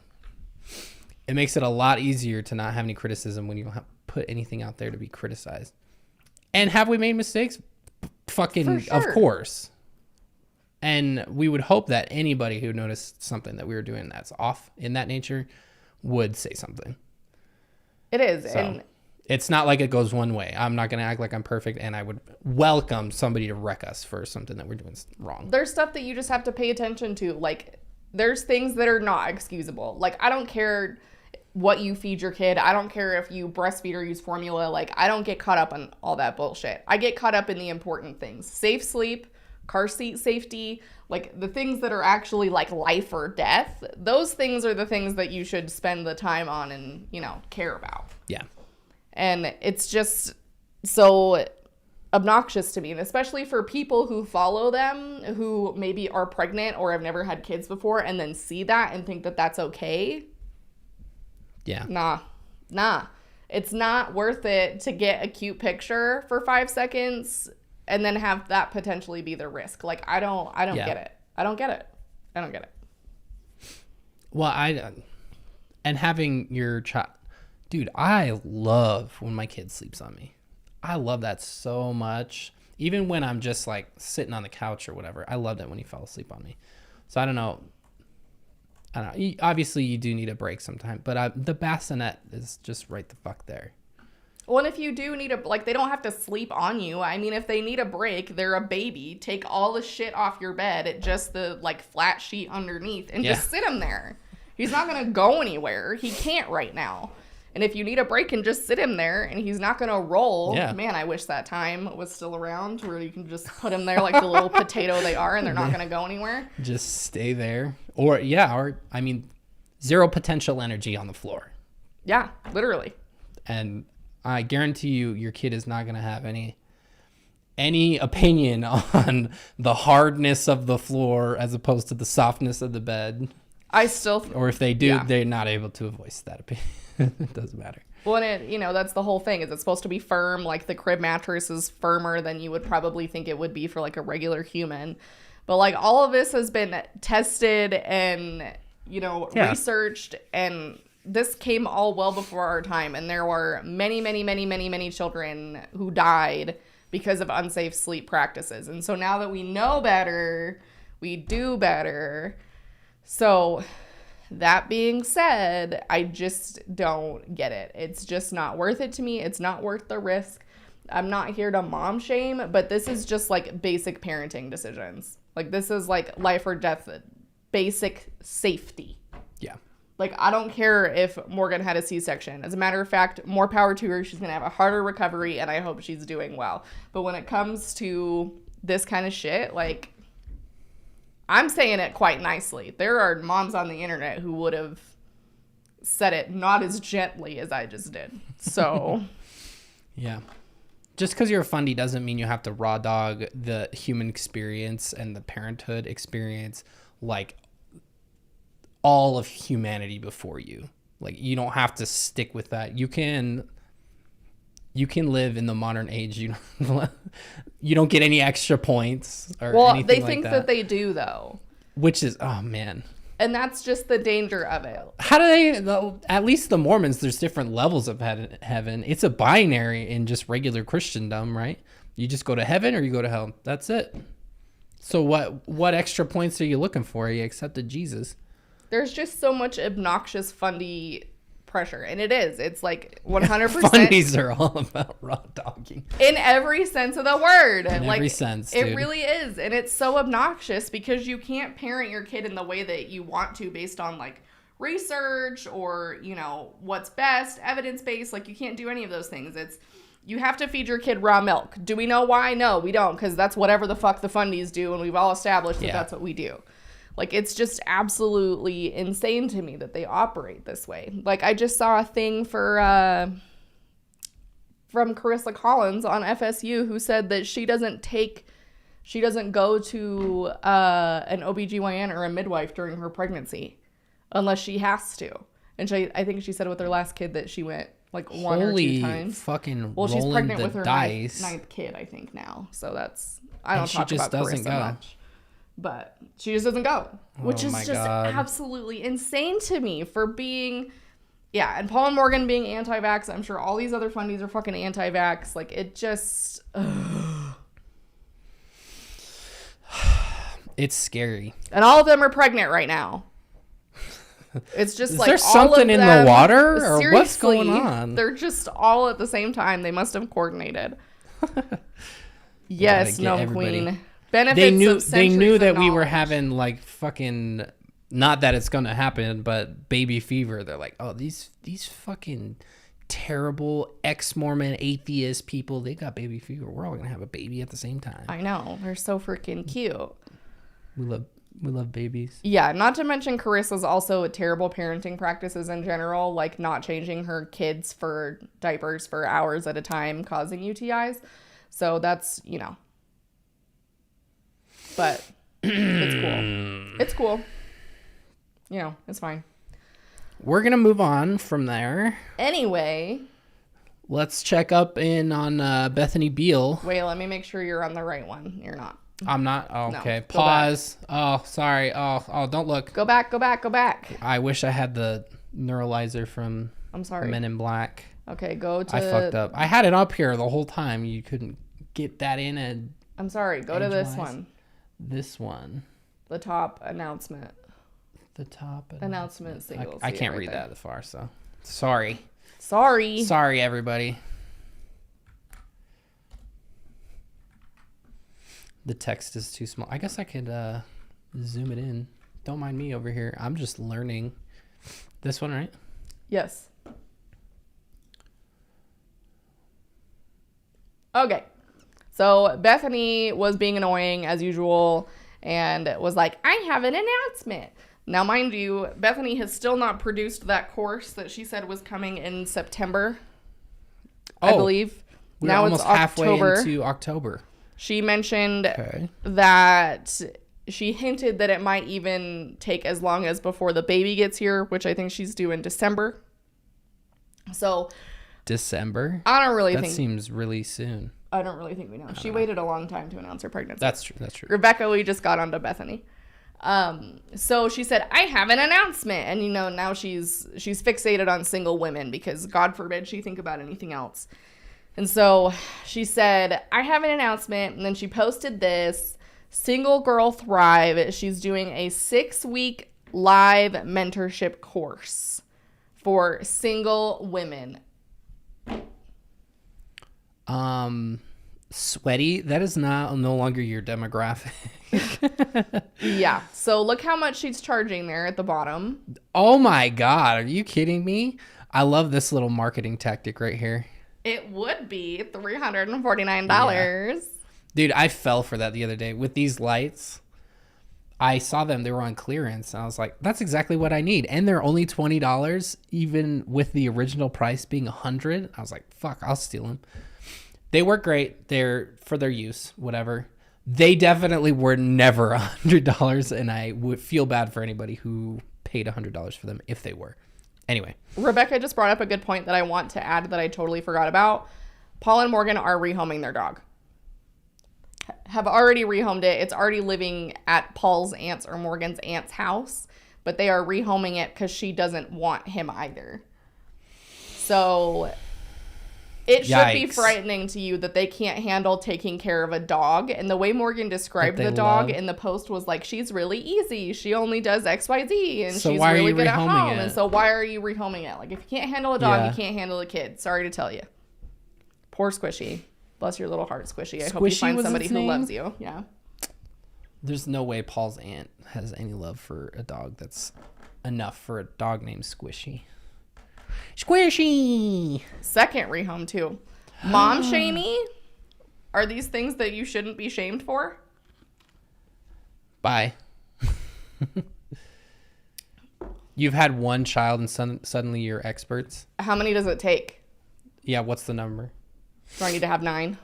It makes it a lot easier to not have any criticism when you don't put anything out there to be criticized. And have we made mistakes? Fucking, sure. Of course. And we would hope that anybody who noticed something that we were doing that's off in that nature would say something. It is. So, and it's not like it goes one way. I'm not going to act like I'm perfect, and I would welcome somebody to wreck us for something that we're doing wrong. There's stuff that you just have to pay attention to. Like, there's things that are not excusable. Like, I don't care what you feed your kid. I don't care if you breastfeed or use formula. Like, I don't get caught up on all that bullshit. I get caught up in the important things. Safe sleep, car seat safety, like the things that are actually like life or death. Those things are the things that you should spend the time on and, you know, care about. Yeah. And it's just so obnoxious to me, and especially for people who follow them, who maybe are pregnant or have never had kids before, and then see that and think that that's okay. Yeah. Nah. It's not worth it to get a cute picture for 5 seconds and then have that potentially be the risk. Like, I don't get it. I don't get it. Well, and having your child, dude, I love when my kid sleeps on me. I love that so much. Even when I'm just like sitting on the couch or whatever, I loved it when he fell asleep on me. So I don't know. Obviously, you do need a break sometime, but the bassinet is just right the fuck there. Well, and if you do need they don't have to sleep on you. I mean, if they need a break, they're a baby. Take all the shit off your bed, just the like flat sheet underneath, and just sit him there. He's not going to go anywhere. He can't right now. And if you need a break, and just sit him there, and he's not going to roll. Yeah. Man, I wish that time was still around where you can just put him there like the little potato they are, and they're not going to go anywhere. Just stay there. Or I mean, zero potential energy on the floor. Yeah, literally. And I guarantee you, your kid is not going to have any opinion on the hardness of the floor as opposed to the softness of the bed. Or if they do, they're not able to voice that opinion. It doesn't matter. Well, and that's the whole thing. Is it's supposed to be firm? Like the crib mattress is firmer than you would probably think it would be for like a regular human. But like all of this has been tested and researched, and this came all well before our time. And there were many, many, many, many, many children who died because of unsafe sleep practices. And so now that we know better, we do better. So that being said, I just don't get it. It's just not worth it to me. It's not worth the risk. I'm not here to mom shame, but this is just like basic parenting decisions. Like this is like life or death, basic safety. Yeah. Like I don't care if Morgan had a C-section. As a matter of fact, more power to her. She's going to have a harder recovery, and I hope she's doing well. But when it comes to this kind of shit, like I'm saying it quite nicely. There are moms on the internet who would have said it not as gently as I just did. So, yeah. Just because you're a fundy doesn't mean you have to raw dog the human experience and the parenthood experience, like all of humanity before you. Like, you don't have to stick with that. You can live in the modern age. You don't get any extra points or anything they like think that they do, though. Which is, oh man. And that's just the danger of it. How do they, at least the Mormons, there's different levels of heaven. It's a binary in just regular Christendom, right? You just go to heaven or you go to hell. That's it. So what extra points are you looking for? You accepted Jesus. There's just so much obnoxious fundy pressure. And it's like 100%. Fundies are all about raw dogging. In every sense of the word. In every sense, dude. It really is. And it's so obnoxious because you can't parent your kid in the way that you want to based on like research or, what's best, evidence-based. Like, you can't do any of those things. You have to feed your kid raw milk. Do we know why? No, we don't, because that's whatever the fuck the fundies do, and we've all established that that's what we do. Like, it's just absolutely insane to me that they operate this way. Like, I just saw a thing from Carissa Collins on FSU who said that she doesn't go to an OBGYN or a midwife during her pregnancy unless she has to. And I think she said with her last kid that she went like one or two times. Fucking well, she's pregnant with her dice. ninth kid, I think, now. So I don't talk about doesn't Carissa go. much. But she just doesn't go, which is just God. absolutely insane to me for being, and Paul and Morgan being anti-vax. I'm sure all these other fundies are fucking anti-vax. Like, it just, It's scary. And all of them are pregnant right now. It's just Is like, there something in the water or what's going on? They're just all at the same time. They must have coordinated. Yes, no queen. Benefits they knew that we were having like fucking, not that it's gonna happen, but baby fever. They're like, oh, these fucking terrible ex-Mormon atheist people, they got baby fever. We're all gonna have a baby at the same time. I know, they're so freaking cute. We love babies. Yeah, not to mention Carissa's also terrible parenting practices in general, like not changing her kids for diapers for hours at a time, causing UTIs. So that's, but it's cool. It's cool. It's fine. We're going to move on from there. Anyway. Let's check up in on Bethany Beal. Wait, let me make sure you're on the right one. You're not. I'm not? Oh, no, okay. Pause. Oh, sorry. Oh, don't look. Go back. I wish I had the neuralizer from I'm sorry. Men in Black. Okay, go to... I fucked up. I had it up here the whole time. You couldn't get that in and... I'm sorry. Go to this one. This one. The top announcement. The top announcement single. I can't read that far, so sorry. Sorry, everybody. The text is too small. I guess I could zoom it in. Don't mind me over here. I'm just learning. This one, right? Yes. Okay. So Bethany was being annoying as usual and was like, I have an announcement. Now, mind you, Bethany has still not produced that course that she said was coming in September, I believe. We're now almost it's October. halfway into October. She mentioned that she hinted that it might even take as long as before the baby gets here, which I think she's due in December. So December? I don't really think... That seems really soon. I don't really think we know. She waited a long time to announce her pregnancy. That's true. Rebecca, we just got onto Bethany. So she said, I have an announcement. And, now she's fixated on single women because God forbid she think about anything else. And so she said, I have an announcement. And then she posted this. Single Girl Thrive. She's doing a 6-week live mentorship course for single women. Sweaty, that is no longer your demographic. Yeah. So look how much she's charging there at the bottom. Oh my God. Are you kidding me? I love this little marketing tactic right here. It would be $349. Yeah. Dude, I fell for that the other day with these lights. I saw them, they were on clearance, and I was like, that's exactly what I need. And they're only $20, even with the original price being $100. I was like, fuck, I'll steal them. They work great. They're for their use, whatever. They definitely were never $100, and I would feel bad for anybody who paid $100 for them if they were. Anyway. Rebecca just brought up a good point that I want to add that I totally forgot about. Paul and Morgan are rehoming their dog. Have already rehomed it. It's already living at Paul's aunt's or Morgan's aunt's house, but they are rehoming it because she doesn't want him either. So it should be frightening to you that they can't handle taking care of a dog. And the way Morgan described the dog in the post was like, she's really easy. She only does XYZ, and So she's why are really you good at rehoming home. it? And so why are you rehoming it? Like, if you can't handle a dog, Yeah. you can't handle a kid. Sorry to tell you. Poor Squishy. Bless your little heart, Squishy. I hope you Squishy find was somebody its who name? loves you. Yeah. There's no way Paul's aunt has any love for a dog that's enough for a dog named Squishy. Squishy! Second rehome, too. Mom shamey? Are these things that you shouldn't be shamed for? Bye. You've had one child and suddenly you're experts? How many does it take? Yeah, what's the number? Do I need to have 9?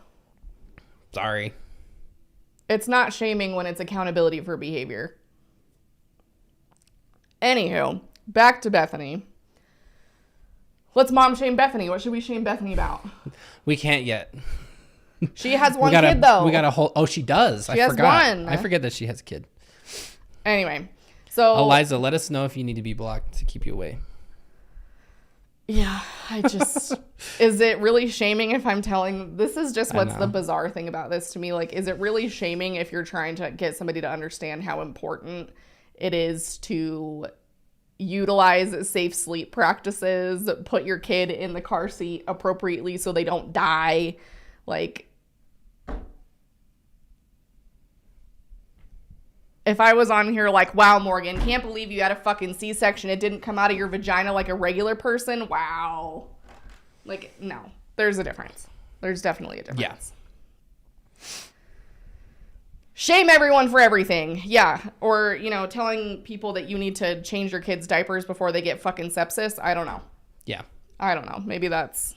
Sorry. It's not shaming when it's accountability for behavior. Anywho, back to Bethany. Let's mom shame Bethany. What should we shame Bethany about? We can't yet. She has one kid, though. We got a whole... Oh, she does. She has forgot. one. I forget that she has a kid. Anyway, so... Eliza, let us know if you need to be blocked to keep you away. Yeah, I just... Is it really shaming if I'm telling... This is just what's the bizarre thing about this to me. Like, is it really shaming if you're trying to get somebody to understand how important it is to utilize safe sleep practices, put your kid in the car seat appropriately so they don't die? Like... If I was on here like, wow, Morgan, can't believe you had a fucking C-section. It didn't come out of your vagina like a regular person. Wow. Like, no. There's a difference. There's definitely a difference. Yeah. Shame everyone for everything. Yeah. Or, you know, telling people that you need to change your kids' diapers before they get fucking sepsis. I don't know. Yeah. I don't know. Maybe that's...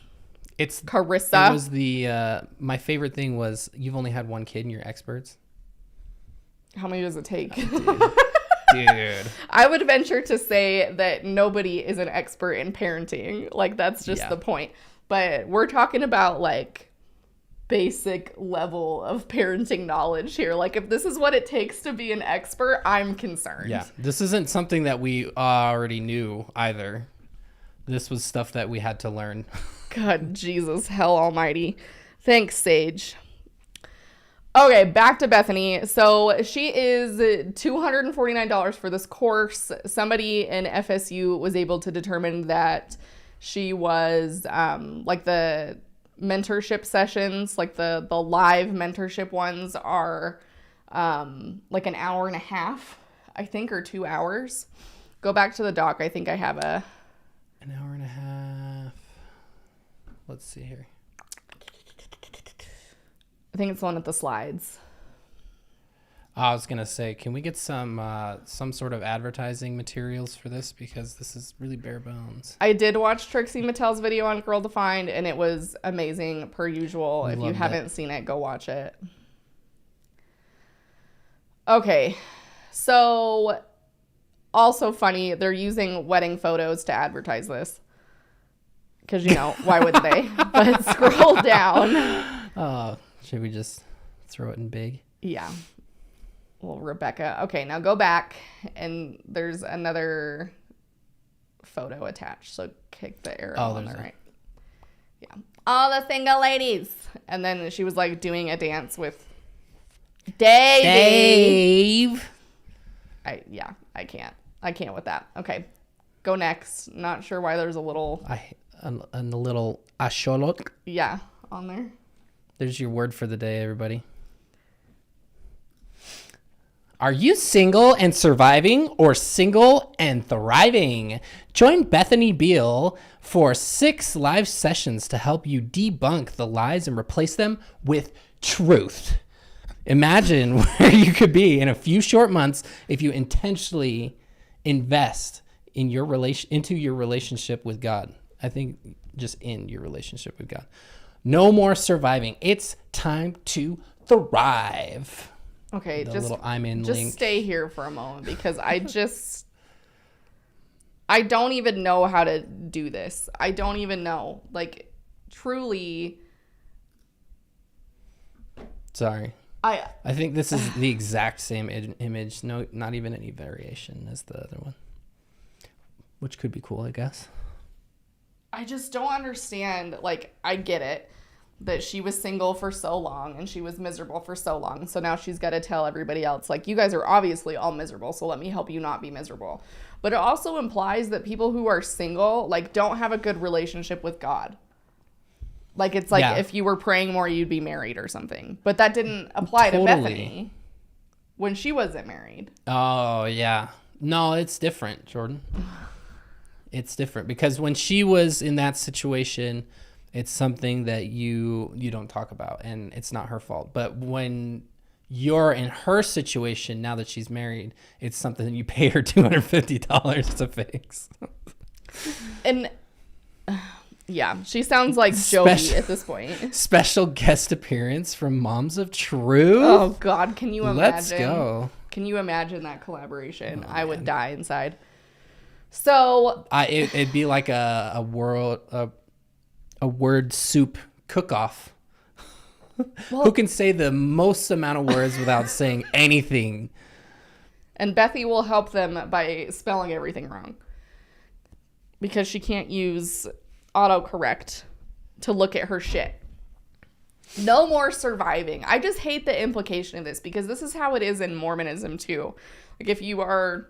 It's Carissa. It was the... my favorite thing was, you've only had one kid and you're experts. How many does it take? Dude. I would venture to say that nobody is an expert in parenting. Like, that's just the point. But we're talking about, like, basic level of parenting knowledge here. Like, if this is what it takes to be an expert, I'm concerned. Yeah. This isn't something that we already knew either. This was stuff that we had to learn. God, Jesus, hell almighty. Thanks, Sage. Okay, back to Bethany. So she is $249 for this course. Somebody in FSU was able to determine that she was like the mentorship sessions, like the live mentorship ones are like an hour and a half, I think, or 2 hours. Go back to the doc. I think I have an hour and a half. Let's see here. I think it's the one with the slides. I was going to say, can we get some sort of advertising materials for this? Because this is really bare bones. I did watch Trixie Mattel's video on Girl Defined, and it was amazing, per usual. If you haven't seen it, go watch it. Okay. So, also funny, they're using wedding photos to advertise this. Because, you know, why wouldn't they? But scroll down. Should we just throw it in big? Yeah. Well, Rebecca. Okay, now go back, and there's another photo attached. So kick the arrow on the right. Yeah. All the single ladies. And then she was like doing a dance with Dave. I can't with that. Okay. Go next. Not sure why there's a little a little asholot. Yeah, on there. There's your word for the day, everybody. Are you single and surviving or single and thriving? Join Bethany Beal for 6 live sessions to help you debunk the lies and replace them with truth. Imagine where you could be in a few short months if you intentionally invest in into your relationship with God. I think just in your relationship with God. No more surviving. It's time to thrive. Okay, The just little I'm in just link. stay here for a moment because I don't even know how to do this. I don't even know. Like, truly. Sorry. I think this is the exact same image. No, not even any variation as the other one. Which could be cool, I guess. I just don't understand. Like, I get it that she was single for so long and she was miserable for so long. So now she's got to tell everybody else, like, you guys are obviously all miserable, so let me help you not be miserable. But it also implies that people who are single, like, don't have a good relationship with God. Like, it's like if you were praying more, you'd be married or something. But that didn't apply to Bethany when she wasn't married. Oh, yeah. No, it's different, Jordan. It's different because when she was in that situation, it's something that you don't talk about and it's not her fault. But when you're in her situation, now that she's married, it's something that you pay her $250 to fix. And yeah, she sounds like Joey at this point. Special guest appearance from Moms of Truth. Oh God, can you imagine? Let's go. Can you imagine that collaboration? I would die inside. So it'd be like a word soup cook-off. Well, who can say the most amount of words without saying anything? And Bethy will help them by spelling everything wrong because she can't use autocorrect to look at her shit. No more surviving. I just hate the implication of this because this is how it is in Mormonism too. Like, if you are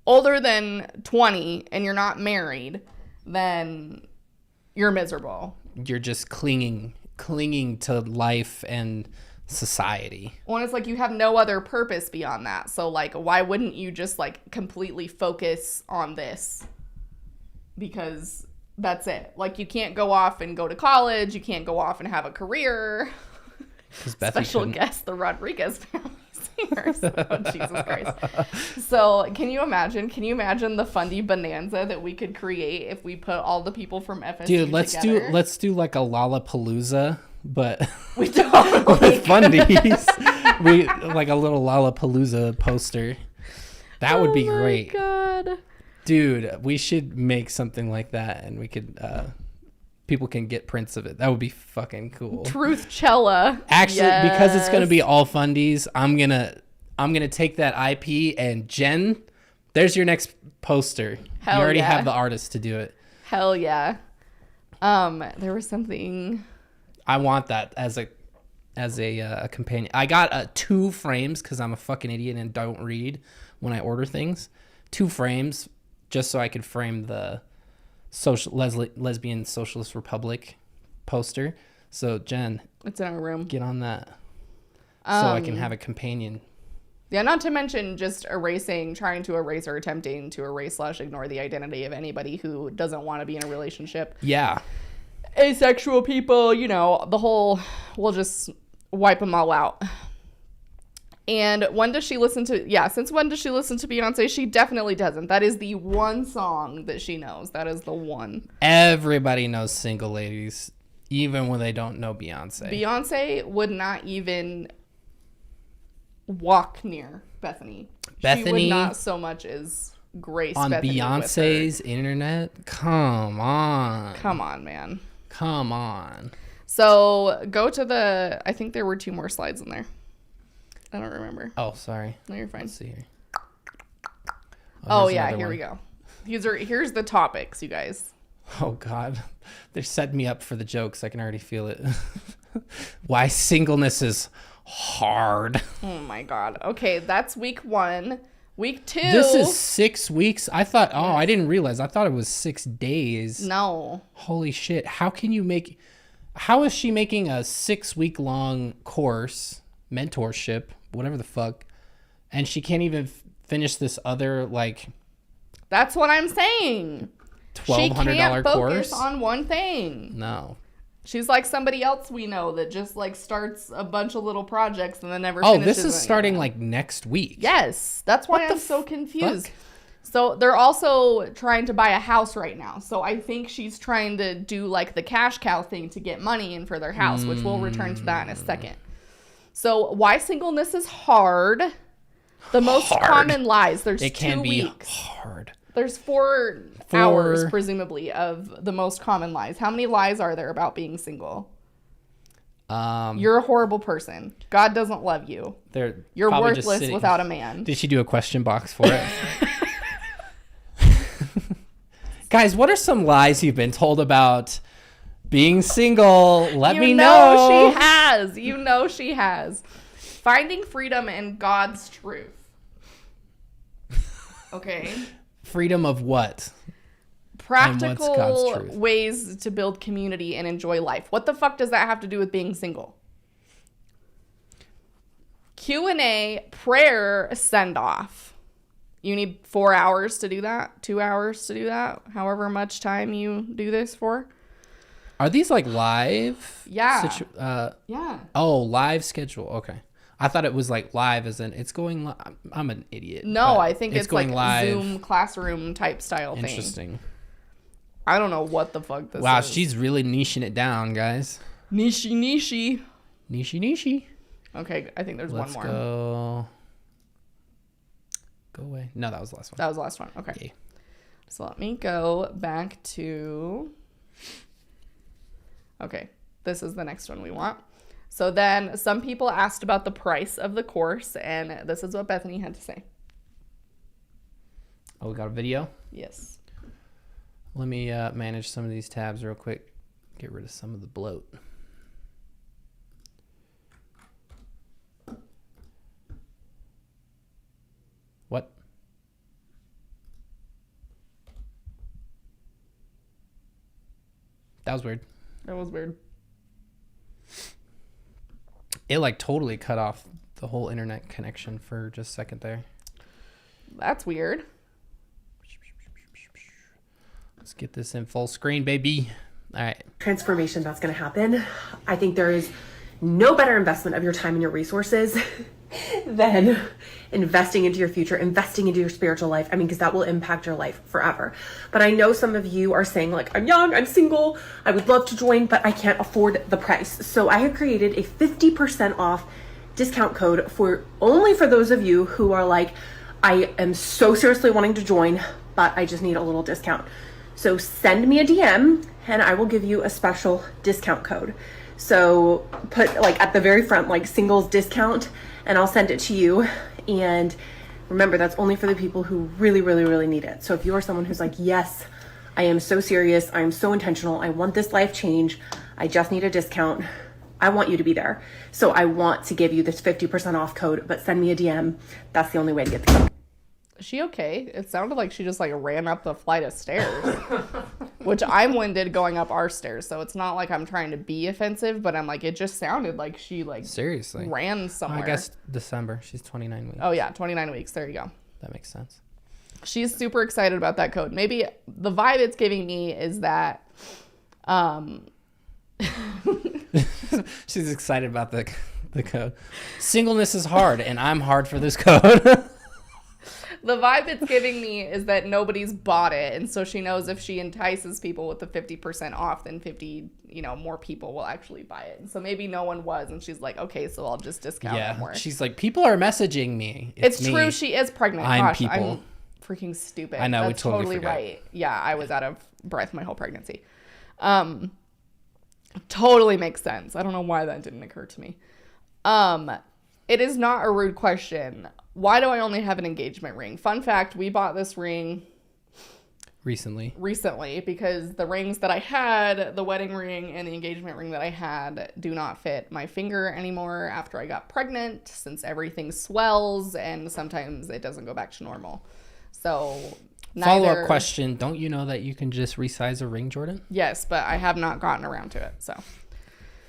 older than 20 and you're not married, then you're miserable. You're just clinging to life and society. Well, it's like you have no other purpose beyond that. So, like, why wouldn't you just, like, completely focus on this? Because that's it. Like, you can't go off and go to college. You can't go off and have a career. Special guest, the Rodriguez family singers. Oh, Jesus Christ. So, can you imagine the fundy bonanza that we could create if we put all the people from FSU Dude, together? let's do like a Lollapalooza, but we totally with fundies. We like a little Lollapalooza poster. That would be great. Oh my God. Dude, we should make something like that and we could people can get prints of it. That would be fucking cool. Truthcella. Actually, because it's gonna be all fundies, I'm gonna take that IP and Jen, there's your next poster. You already have the artist to do it. Hell yeah. There was something. I want that as a companion. I got 2 frames because I'm a fucking idiot and don't read when I order things. 2 frames just so I could frame the lesbian socialist republic poster. So Jen, it's in our room. Get on that so I can have a companion. Yeah, not to mention just trying to erase or attempting to erase / ignore the identity of anybody who doesn't want to be in a relationship. Yeah. Asexual people, we'll just wipe them all out. And when does she listen to Beyonce? She definitely doesn't. That is the one song that she knows. That is the one. Everybody knows Single Ladies, even when they don't know Beyonce. Beyonce would not even walk near Bethany. She would not so much as grace on Bethany Beyonce's internet. Come on, man. Come on. So go to I think there were 2 more slides in there. I don't remember. Oh, sorry. No, you're fine. Let's see here. Oh yeah, here we go. Here's the topics, you guys. Oh God, they're setting me up for the jokes. I can already feel it. Why singleness is hard. Oh my God. Okay, that's week 1. Week 2. This is 6 weeks. I thought. Oh, I didn't realize. I thought it was 6 days. No. Holy shit! How is she making a 6-week long course, mentorship, whatever the fuck, and she can't even finish this other That's what I'm saying. $1,200 course. Focus on one thing. No. She's like somebody else we know that just like starts a bunch of little projects and then never finishes. Oh, this is any starting of them. like next week. Yes, that's why What the I'm so confused. fuck? So they're also trying to buy a house right now. So I think she's trying to do like the cash cow thing to get money in for their house, which we'll return to that in a second. So why singleness is hard. The most common lies. There's It can 2 be weeks. hard. There's 4 hours, presumably, of the most common lies. How many lies are there about being single? You're a horrible person. God doesn't love you. You're worthless without a man. Did she do a question box for it? Guys, what are some lies you've been told about being single? Let me know. She has. You know she has. Finding freedom in God's truth. Okay. Freedom of what? Practical ways to build community and enjoy life. What the fuck does that have to do with being single? Q&A, prayer, send off. You need 4 hours to do that, 2 hours to do that, however much time you do this for. Are these like live? Yeah. Yeah. Oh, live schedule. Okay. I thought it was like live as in it's going live. I'm an idiot. No, I think it's going like live. Zoom classroom type style thing. Interesting. I don't know what the fuck this is. Wow, she's really niching it down, guys. Nishi. Nishi. Okay, I think there's one more. Go away. No, that was the last one. That was the last one. Okay. Yay. So let me go back to... Okay, this is the next one we want. So then some people asked about the price of the course, and this is what Bethany had to say. Oh, we got a video? Yes. Let me manage some of these tabs real quick. Get rid of some of the bloat. What? That was weird. That was weird. It like totally cut off the whole internet connection for just a second there. That's weird. Let's get this in full screen, baby. All right. Transformation that's going to happen. I think there is no better investment of your time and your resources than investing into your future, investing into your spiritual life. I mean, because that will impact your life forever. But I know some of you are saying like, I'm young, I'm single, I would love to join, but I can't afford the price. So I have created a 50% off discount code only for those of you who are like, I am so seriously wanting to join, but I just need a little discount. So send me a DM and I will give you a special discount code. So put like at the very front, like singles discount, and I'll send it to you. And remember, that's only for the people who really, really, really need it. So if you are someone who's like, yes, I am so serious, I'm so intentional, I want this life change, I just need a discount, I want you to be there. So I want to give you this 50% off code, but send me a DM. That's the only way to get the code. Is she okay? It sounded like she just like ran up the flight of stairs, which I'm winded going up our stairs. So it's not like I'm trying to be offensive, but I'm like, it just sounded like she like seriously ran somewhere. I guess December. She's 29 weeks. Oh yeah, 29 weeks. There you go. That makes sense. She's super excited about that code. Maybe the vibe it's giving me is that, she's excited about the code. Singleness is hard, and I'm hard for this code. The vibe it's giving me is that nobody's bought it, and so she knows if she entices people with the 50% off, then 50, more people will actually buy it. And so maybe no one was, and she's like, okay, so I'll just discount it more. She's like, people are messaging me. It's true, she is pregnant. I'm Gosh, people. I'm freaking stupid. I know, That's we totally forgot. right. Yeah, I was out of breath my whole pregnancy. Totally makes sense. I don't know why that didn't occur to me. It is not a rude question. Why do I only have an engagement ring? Fun fact, we bought this ring recently because the rings that I had, the wedding ring and the engagement ring that I had, do not fit my finger anymore after I got pregnant, since everything swells and sometimes it doesn't go back to normal. So follow-up question, don't you know that you can just resize a ring, Jordan? Yes, but I have not gotten around to it. So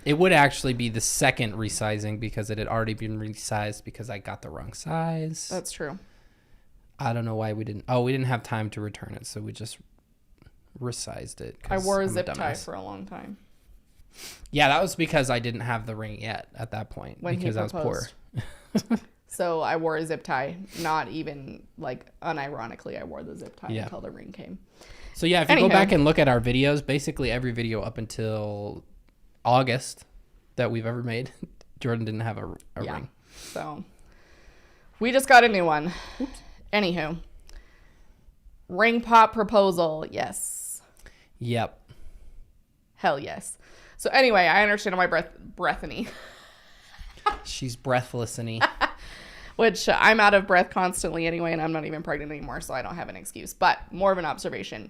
it would actually be the second resizing because it had already been resized because I got the wrong size. That's true. I don't know why we didn't have time to return it, so we just resized it. I wore a zip tie for a long time. Yeah, that was because I didn't have the ring yet at that point When he because I was poor. proposed. So I wore a zip tie. Not even, like, unironically, I wore the zip tie until the ring came. So yeah, if you go back and look at our videos, basically every video up until August that we've ever made, Jordan didn't have a ring. So we just got a new one. Oops. Anywho. Ring pop proposal. Yes. Yep. Hell yes. So anyway, I understand my Bethany. She's breathless-any. Which I'm out of breath constantly anyway, and I'm not even pregnant anymore, so I don't have an excuse. But more of an observation.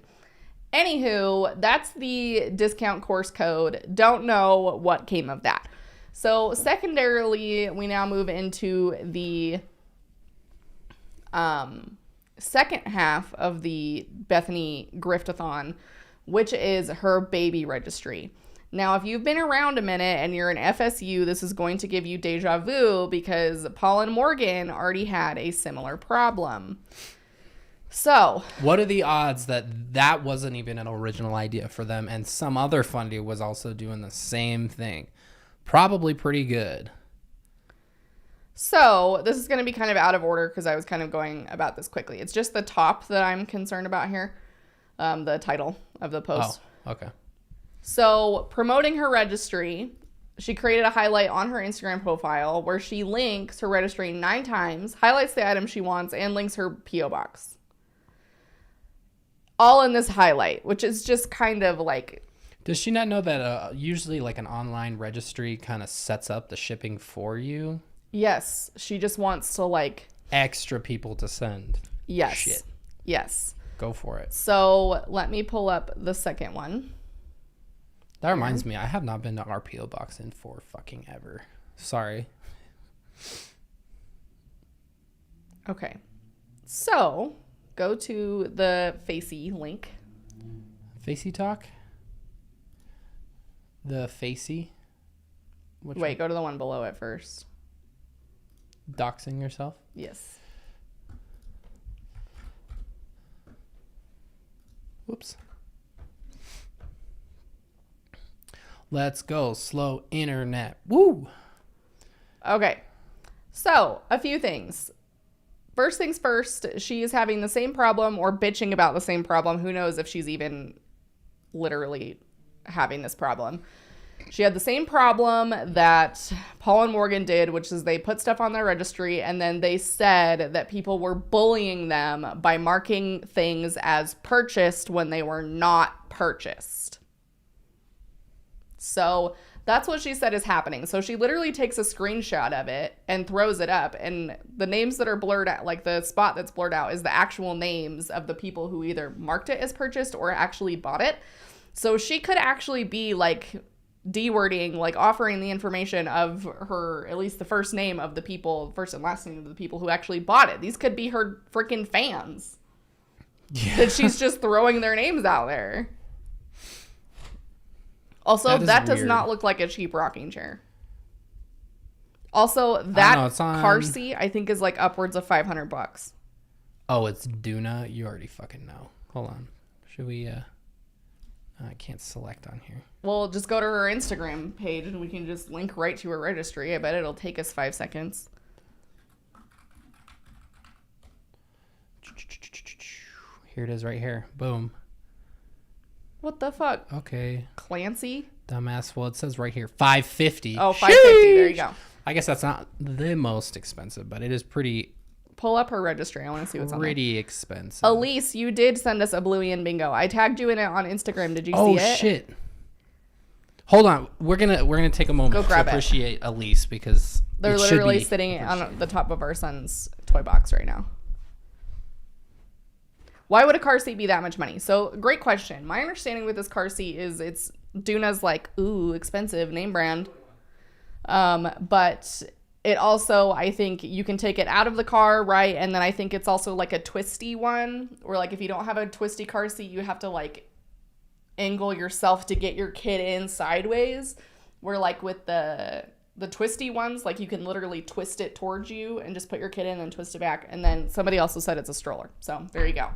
Anywho, that's the discount course code. Don't know what came of that. So secondarily, we now move into the second half of the Bethany Griftathon, which is her baby registry. Now, if you've been around a minute and you're an FSU, this is going to give you deja vu because Paul and Morgan already had a similar problem. So, what are the odds that that wasn't even an original idea for them and some other fundy was also doing the same thing? Probably pretty good. So, this is going to be kind of out of order because I was kind of going about this quickly. It's just the top that I'm concerned about here, the title of the post. Oh, okay. So, promoting her registry, she created a highlight on her Instagram profile where she links her registry 9 times, highlights the item she wants, and links her P.O. box. All in this highlight, which is just kind of like... Does she not know that usually like an online registry kind of sets up the shipping for you? Yes. She just wants to like... Extra people to send. Yes. Shit. Yes. Go for it. So, let me pull up the second one. That reminds me, I have not been to our P.O. box in for fucking ever. Sorry. Okay. So, go to the Facey link. Facey talk? The Facey? Wait, go to the one below it first. Doxing yourself? Yes. Whoops. Let's go. Slow internet. Woo! Okay. So, a few things. First things first, she is having the same problem or bitching about the same problem. Who knows if she's even literally having this problem. She had the same problem that Paul and Morgan did, which is they put stuff on their registry and then they said that people were bullying them by marking things as purchased when they were not purchased. So that's what she said is happening. So she literally takes a screenshot of it and throws it up. And the names that are blurred out, like the spot that's blurred out, is the actual names of the people who either marked it as purchased or actually bought it. So she could actually be like D-wording, like offering the information of her, at least the first name of the people, first and last name of the people who actually bought it. These could be her freaking fans. Yeah. That she's just throwing their names out there. Also, that does not look like a cheap rocking chair. Also, that car seat, I think, is like upwards of $500. Oh, it's Duna? You already fucking know. Hold on. Should we, I can't select on here. Well, just go to her Instagram page and we can just link right to her registry. I bet it'll take us 5 seconds. Here it is right here. Boom. What the fuck? Okay. Clancy? Dumbass. Well, it says right here, $550. Oh, $550. There you go. I guess that's not the most expensive, but it is pretty... Pull up her registry. I want to see what's on there. Pretty expensive. Elise, you did send us a Bluey bingo. I tagged you in it on Instagram. Did you see it? Oh, shit. Hold on. We're gonna take a moment to appreciate Elise because they're literally sitting on the top of our son's toy box right now. Why would a car seat be that much money? So, great question. My understanding with this car seat is it's Duna's like, ooh, expensive name brand. But it also, I think you can take it out of the car, right? And then I think it's also like a twisty one, or like if you don't have a twisty car seat, you have to like angle yourself to get your kid in sideways. Where like with the twisty ones, like you can literally twist it towards you and just put your kid in and twist it back. And then somebody also said it's a stroller. So there you go.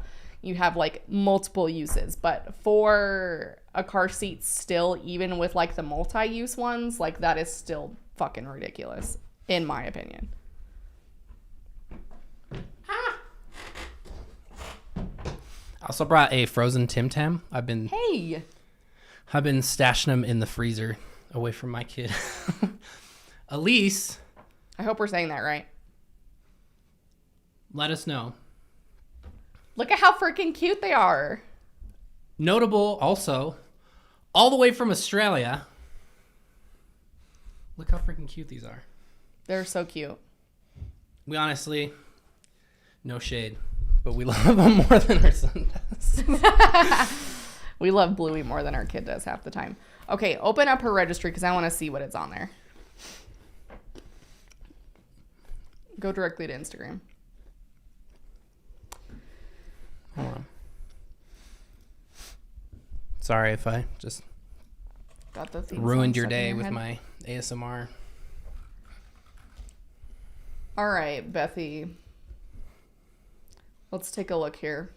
you have like multiple uses. But for a car seat still, even with like the multi-use ones, like that is still fucking ridiculous in my opinion. I also brought a frozen Tim Tam. I've been stashing them in the freezer away from my kid. Elise, I hope we're saying that right. let us know. Look at how freaking cute they are. Notable also, all the way from Australia. Look how freaking cute these are. They're so cute. We honestly, no shade, but we love them more than our son does. We love Bluey more than our kid does half the time. Okay, open up her registry because I want to see what it's on there. Go directly to Instagram. Hold on. Sorry if I just Got the theme ruined song your stuck in day your with head. my ASMR. All right, Bethy. Let's take a look here.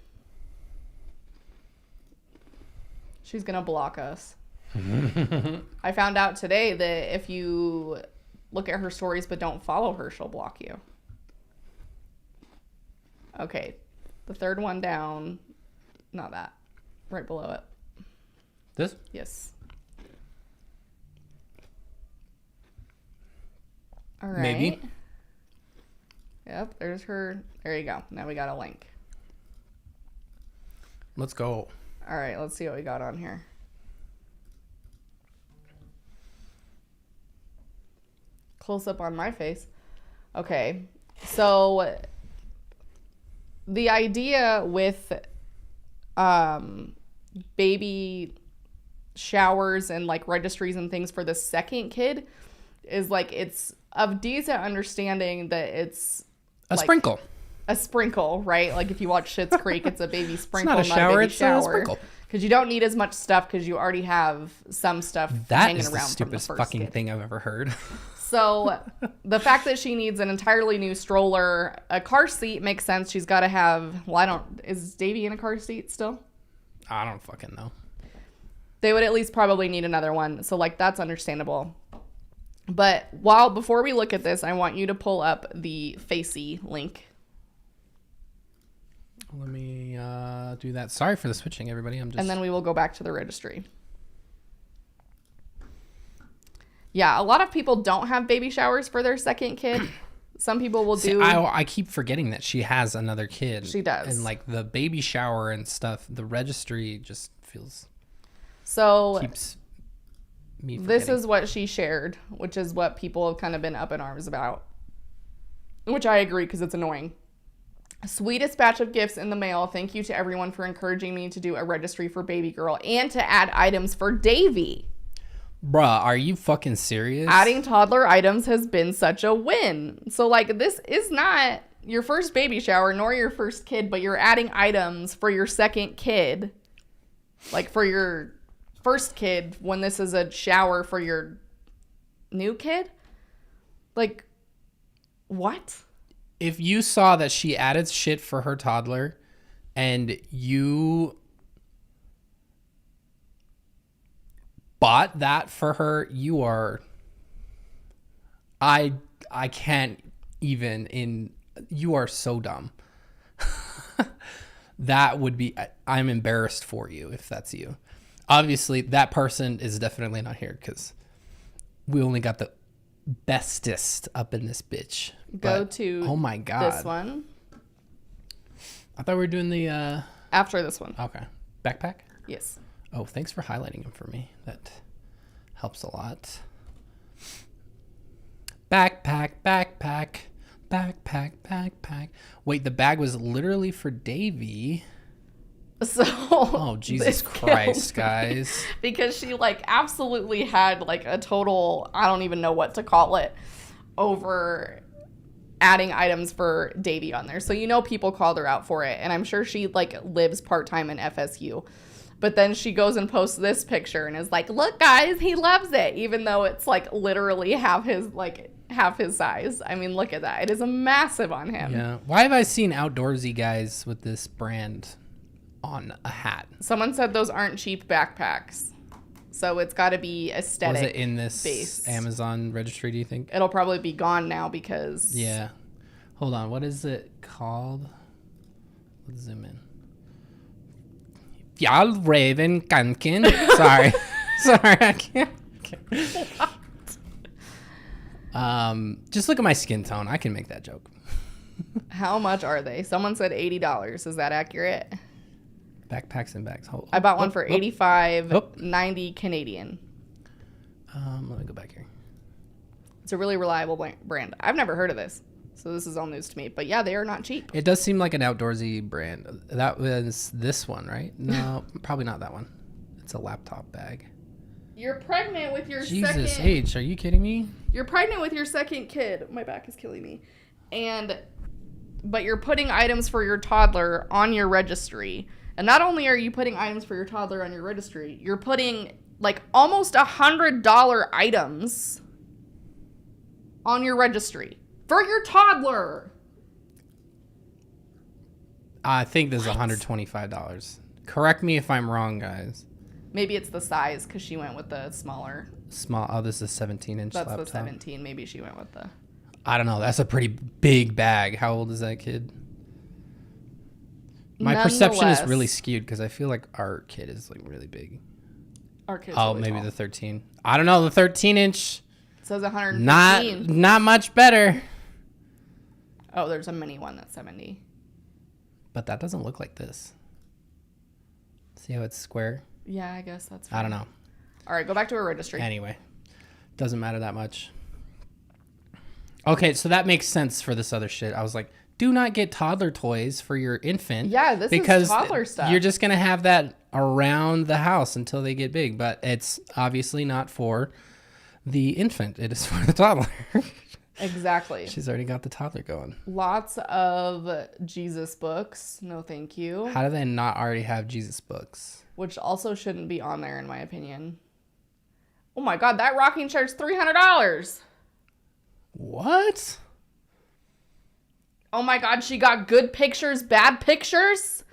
She's going to block us. I found out today that if you look at her stories but don't follow her, she'll block you. Okay. The third one down. Not that. Right below it. This? Yes. All right. Maybe. Yep, there's her. There you go. Now we got a link. Let's go. All right, let's see what we got on here. Close up on my face. Okay, so the idea with baby showers and like registries and things for the second kid is like it's of decent understanding that it's A like, sprinkle. a sprinkle, right? Like if you watch Schitt's Creek, it's a baby sprinkle, not a shower, baby it's a shower. sprinkle. Because you don't need as much stuff because you already have some stuff That hanging is the around from the stupidest first fucking kid. thing I've ever heard. So the fact that she needs an entirely new stroller, a car seat makes sense. She's got to have, is Davy in a car seat still? I don't fucking know. They would at least probably need another one. So like that's understandable. But before we look at this, I want you to pull up the Facey link. Let me do that. Sorry for the switching, everybody. I'm just. And then we will go back to the registry. Yeah, a lot of people don't have baby showers for their second kid. Some people will do. I keep forgetting that she has another kid. She does. And like the baby shower and stuff, the registry just feels. So Keeps me this forgetting. is what she shared, which is what people have kind of been up in arms about. Which I agree because it's annoying. Sweetest batch of gifts in the mail. Thank you to everyone for encouraging me to do a registry for baby girl and to add items for Davy. Bruh, are you fucking serious? Adding toddler items has been such a win. So like this is not your first baby shower nor your first kid, but you're adding items for your second kid. Like for your first kid when this is a shower for your new kid? Like what? If you saw that she added shit for her toddler and you bought that for her, you are I can't even you are so dumb. That would be I'm embarrassed for you if that's you. Obviously that person is definitely not here because we only got the bestest up in this bitch. Go But, to oh my god, this one. I thought we were doing the After this one. okay, backpack. Yes. Oh, thanks for highlighting them for me. That helps a lot. Backpack, backpack, backpack, backpack. Wait, the bag was literally for Davy. So Oh, Jesus this Christ, killed me guys. because she like absolutely had like a total, I don't even know what to call it, over adding items for Davy on there. So you know people called her out for it, and I'm sure she like lives part-time in FSU. But then she goes and posts this picture and is like, look guys, he loves it, even though it's like literally half his size. I mean, look at that. It is a massive on him. Yeah. Why have I seen outdoorsy guys with this brand on a hat. Someone said those aren't cheap backpacks. So it's got to be aesthetic. Was it in this based. Amazon registry, do you think? It'll probably be gone now because... Yeah. Hold on. What is it called? Let's zoom in. Y'all Raven Kankin. Sorry. Sorry, I can't. Just look at my skin tone. I can make that joke. How much are they? Someone said $80. Is that accurate? Backpacks and bags. I bought one for $85.90 Canadian. Let me go back here. It's a really reliable brand. I've never heard of this, so this is all news to me. But yeah, they are not cheap. It does seem like an outdoorsy brand. That was this one, right? No, probably not that one. It's a laptop bag. You're pregnant with your Jesus second... H, are you kidding me? You're pregnant with your second kid. My back is killing me. But you're putting items for your toddler on your registry. And not only are you putting items for your toddler on your registry, you're putting like almost $100 items on your registry for your toddler. I think this is $125. Correct me if I'm wrong, guys. Maybe it's the size because she went with the smaller. Small. Oh, this is a 17-inch That's laptop. the 17. Maybe she went with the... I don't know. That's a pretty big bag. How old is that kid? My perception is really skewed because I feel like our kid is like really big. Our kid's Oh, really maybe tall. the 13. I don't know. The 13-inch. It says 115. Not much better. Oh, there's a mini one that's 70. But that doesn't look like this. See how it's square? Yeah, I guess that's I don't know. All right, go back to a registry. Anyway, doesn't matter that much. Okay, so that makes sense for this other shit. I was like, do not get toddler toys for your infant. Yeah, this is toddler stuff. You're just going to have that around the house until they get big. But it's obviously not for the infant. It is for the toddler. Exactly. She's already got the toddler going. Lots of Jesus books. No, thank you. How do they not already have Jesus books? Which also shouldn't be on there, in my opinion. Oh my God, that rocking chair's $300. What? Oh my God, she got good pictures, bad pictures.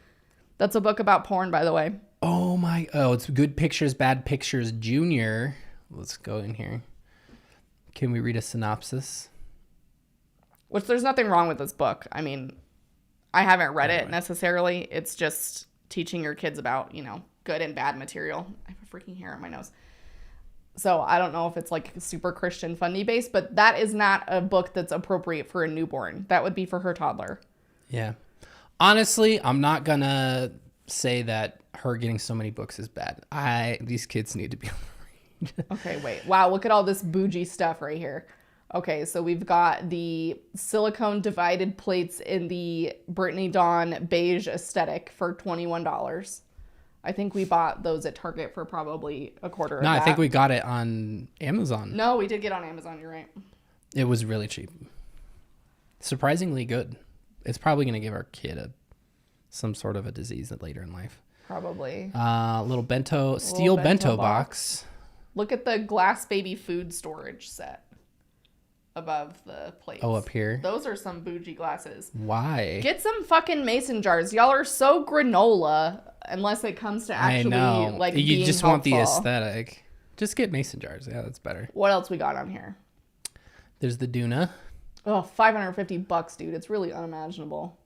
That's a book about porn, by the way. Oh my, it's Good Pictures, Bad Pictures Junior. Let's go in here. Can we read a synopsis? Which there's nothing wrong with this book. I mean, I haven't read it necessarily. It's just teaching your kids about, good and bad material. I have a freaking hair on my nose. So I don't know if it's like super Christian funny based, but that is not a book that's appropriate for a newborn. That would be for her toddler. Yeah. Honestly, I'm not gonna say that her getting so many books is bad. These kids need to be able to read. Okay, wait. Wow, look at all this bougie stuff right here. Okay, so we've got the silicone divided plates in the Brittany Dawn beige aesthetic for $21. I think we bought those at Target for probably a quarter of that. No, I think we got it on Amazon. No, we did get on Amazon. You're right. It was really cheap. Surprisingly good. It's probably going to give our kid some sort of a disease later in life. Probably. Little steel bento box. Look at the glass baby food storage set above the plates. Oh, up here? Those are some bougie glasses. Why? Get some fucking mason jars. Y'all are so granola unless it comes to actually like you being just helpful. want the aesthetic. Just get mason jars. Yeah, that's better. What else we got on here? There's the Duna. Oh, $550, dude. It's really unimaginable.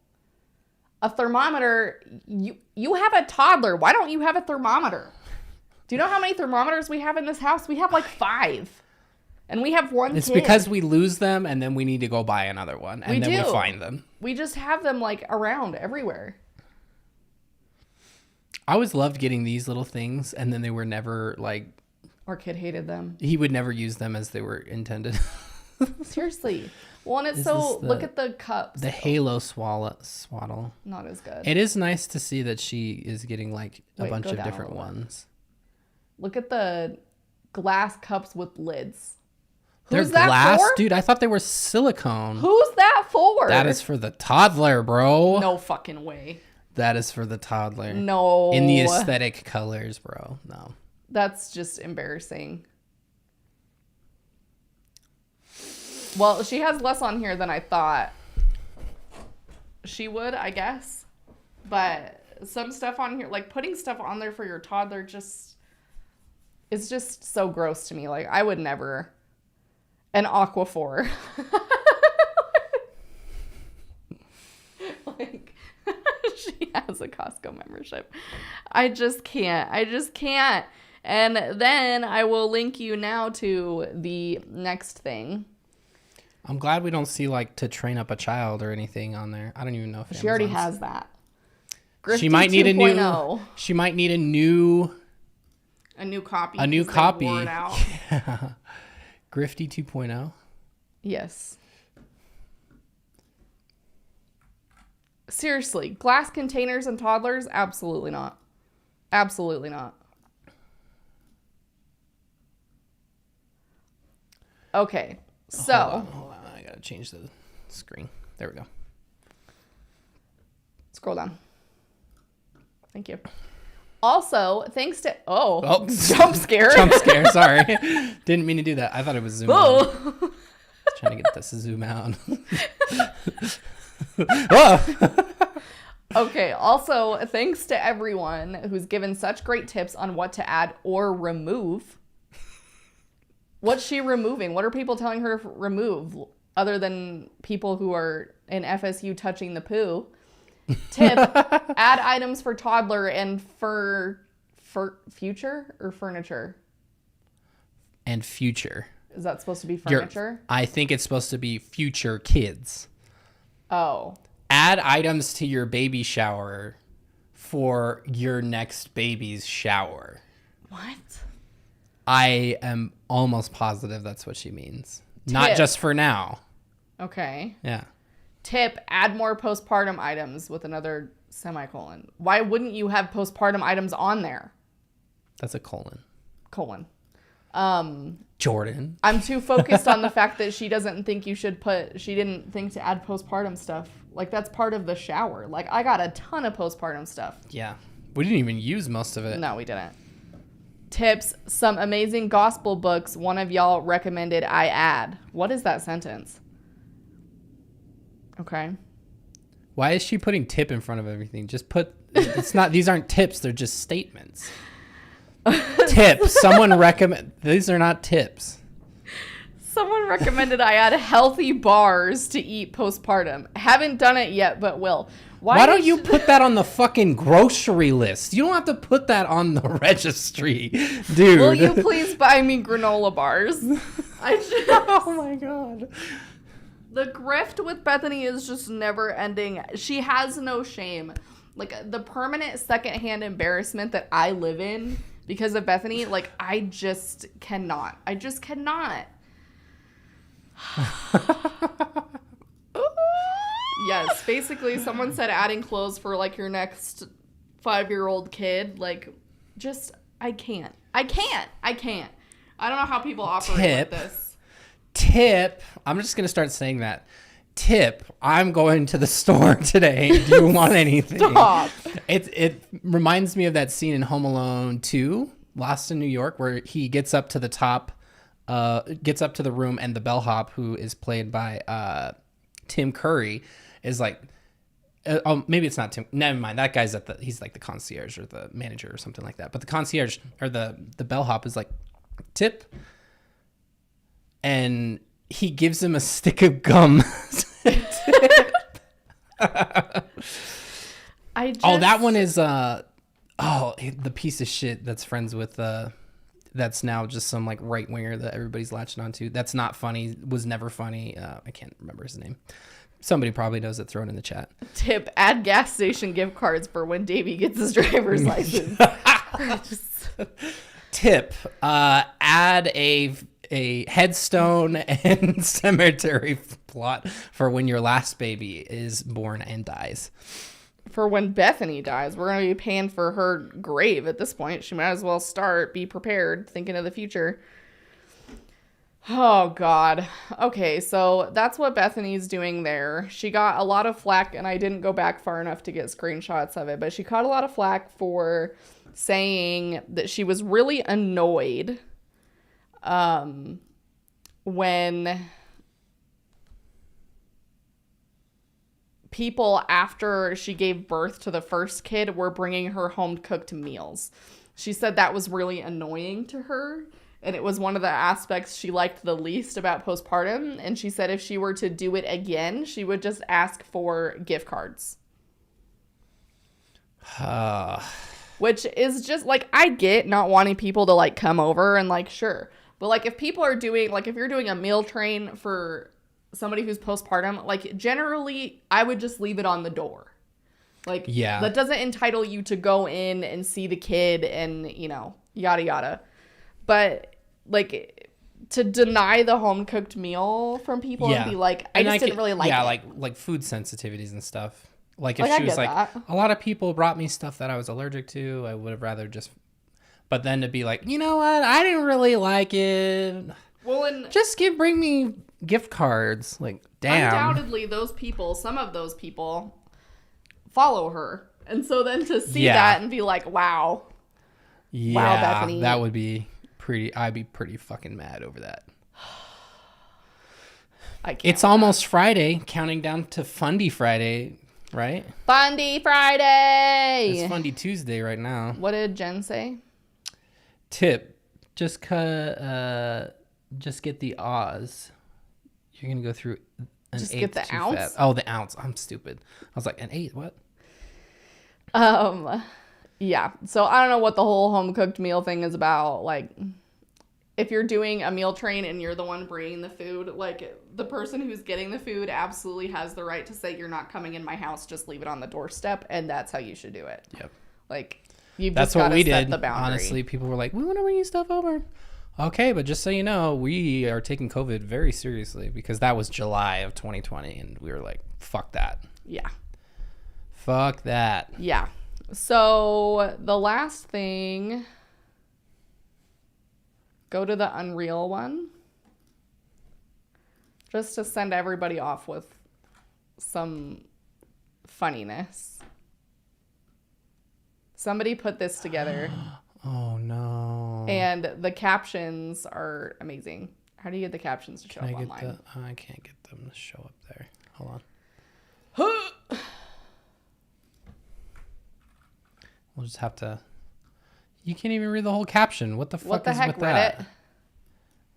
A thermometer. You have a toddler. Why don't you have a thermometer? Do you know how many thermometers we have in this house? We have like 5. And we have one It's kid. because we lose them and then we need to go buy another one. And then we find them. We just have them like around everywhere. I always loved getting these little things and then they were never like... Our kid hated them. He would never use them as they were intended. Seriously. Well, and it's look at the cups. The Halo swaddle. Not as good. It is nice to see that she is getting like a bunch of different ones. Look at the glass cups with lids. They're Who's that glass? for? Dude, I thought they were silicone. Who's that for? That is for the toddler, bro. No fucking way. That is for the toddler. No. In the aesthetic colors, bro. No. That's just embarrassing. Well, she has less on here than I thought she would, I guess. But some stuff on here, like putting stuff on there for your toddler it's just so gross to me. Like, I would never. An Aquaphor. Like, she has a Costco membership. I just can't. And then I will link you now to the next thing. I'm glad we don't see like To Train Up a Child or anything on there. I don't even know if she already has that. Grifting she might need 2.0. She might need a new copy. A new copy. Wore it out. Yeah. Grifty 2.0. Yes. Seriously, glass containers and toddlers? Absolutely not. Absolutely not. Okay, so. Hold on. I gotta change the screen. There we go. Scroll down. Thank you. Also, thanks to... Oh, jump scare. Jump scare, sorry. Didn't mean to do that. I thought it was zoom out. Trying to get this to zoom out. Okay, also, thanks to everyone who's given such great tips on what to add or remove. What's she removing? What are people telling her to remove other than people who are in FSU touching the poo? Tip, add items for toddler and for future or furniture? And future. Is that supposed to be furniture? I think it's supposed to be future kids. Oh. Add items to your baby shower for your next baby's shower. What? I am almost positive that's what she means. Not just for now. Okay. Yeah. Tip, add more postpartum items with another semicolon. Why wouldn't you have postpartum items on there? That's a colon. Jordan. I'm too focused on the fact that she didn't think to add postpartum stuff. Like, that's part of the shower. Like, I got a ton of postpartum stuff. Yeah. We didn't even use most of it. No, we didn't. Tips, some amazing gospel books one of y'all recommended I add. What is that sentence? Okay. Why is she putting tip in front of everything? Just put, it's not, these aren't tips, they're just statements. Tips. Someone recommend, these are not tips. Someone recommended I add healthy bars to eat postpartum. Haven't done it yet, but will. Why don't you put that on the fucking grocery list? You don't have to put that on the registry, dude. Will you please buy me granola bars? Oh my God. The grift with Bethany is just never ending. She has no shame. Like, the permanent secondhand embarrassment that I live in because of Bethany, like, I just cannot. Yes, basically someone said adding clothes for like your next 5-year-old kid. Like, just, I can't. I don't know how people operate with this. Tip. I'm just going to start saying that. Tip. I'm going to the store today. Do you want anything? Stop. It reminds me of that scene in Home Alone 2, Lost in New York, where he gets up to the top, gets up to the room, and the bellhop, who is played by Tim Curry, is like, oh, maybe it's not Tim. Never mind. That guy's he's like the concierge or the manager or something like that. But the concierge or the bellhop is like, tip. And he gives him a stick of gum. That one is the piece of shit that's friends with that's now just some like right winger that everybody's latching onto. That's not funny. Was never funny. I can't remember his name. Somebody probably knows it. Throw it in the chat. Tip: add gas station gift cards for when Davey gets his driver's license. Tip: add a headstone and cemetery plot for when your last baby is born and dies. For when Bethany dies, we're going to be paying for her grave at this point. She might as well be prepared, thinking of the future. Oh, God. Okay, so that's what Bethany's doing there. She got a lot of flack, and I didn't go back far enough to get screenshots of it, but she caught a lot of flack for saying that she was really annoyed when people after she gave birth to the first kid were bringing her home cooked meals. She said that was really annoying to her, and it was one of the aspects she liked the least about postpartum. And she said if she were to do it again, she would just ask for gift cards. Which is just, like, I get not wanting people to, like, come over and, like, sure. But, like, if people are doing, like, if you're doing a meal train for somebody who's postpartum, like, generally, I would just leave it on the door. Like, yeah, that doesn't entitle you to go in and see the kid and, you know, yada, yada. But, like, to deny the home-cooked meal from people and be like, I just didn't really like it. Yeah, like food sensitivities and stuff. Like, if she was like, a lot of people brought me stuff that I was allergic to, I would have rather just... But then to be like, you know what? I didn't really like it. Well, and... Just bring me gift cards. Like, damn. Undoubtedly, some of those people follow her. And so then to see that and be like, wow. Yeah, wow, Bethany. That would be pretty... I'd be pretty fucking mad over that. I can't. It's almost Friday, counting down to Fundy Friday... Right? Fundy Friday. It's Fundy Tuesday right now. What did Jen say? Tip: just get the Oz. You're gonna go through an just eighth get the too ounce. fast. Oh, the ounce. I'm stupid. I was like, an eighth? What? Yeah. So I don't know what the whole home cooked meal thing is about. Like, if you're doing a meal train and you're the one bringing the food, like, the person who's getting the food absolutely has the right to say, you're not coming in my house, just leave it on the doorstep, and that's how you should do it. Yep. Like, you've That's just what got we to set did. the boundary. Honestly, people were like, we want to bring you stuff over. Okay, but just so you know, we are taking COVID very seriously because that was July of 2020, and we were like, fuck that. Yeah. Fuck that. Yeah. So the last thing... Go to the Unreal one. Just to send everybody off with some funniness. Somebody put this together. Oh, no. And the captions are amazing. How do you get the captions to show up online? I can't get them to show up there. Hold on. We'll just have to... You can't even read the whole caption. What the fuck is with that?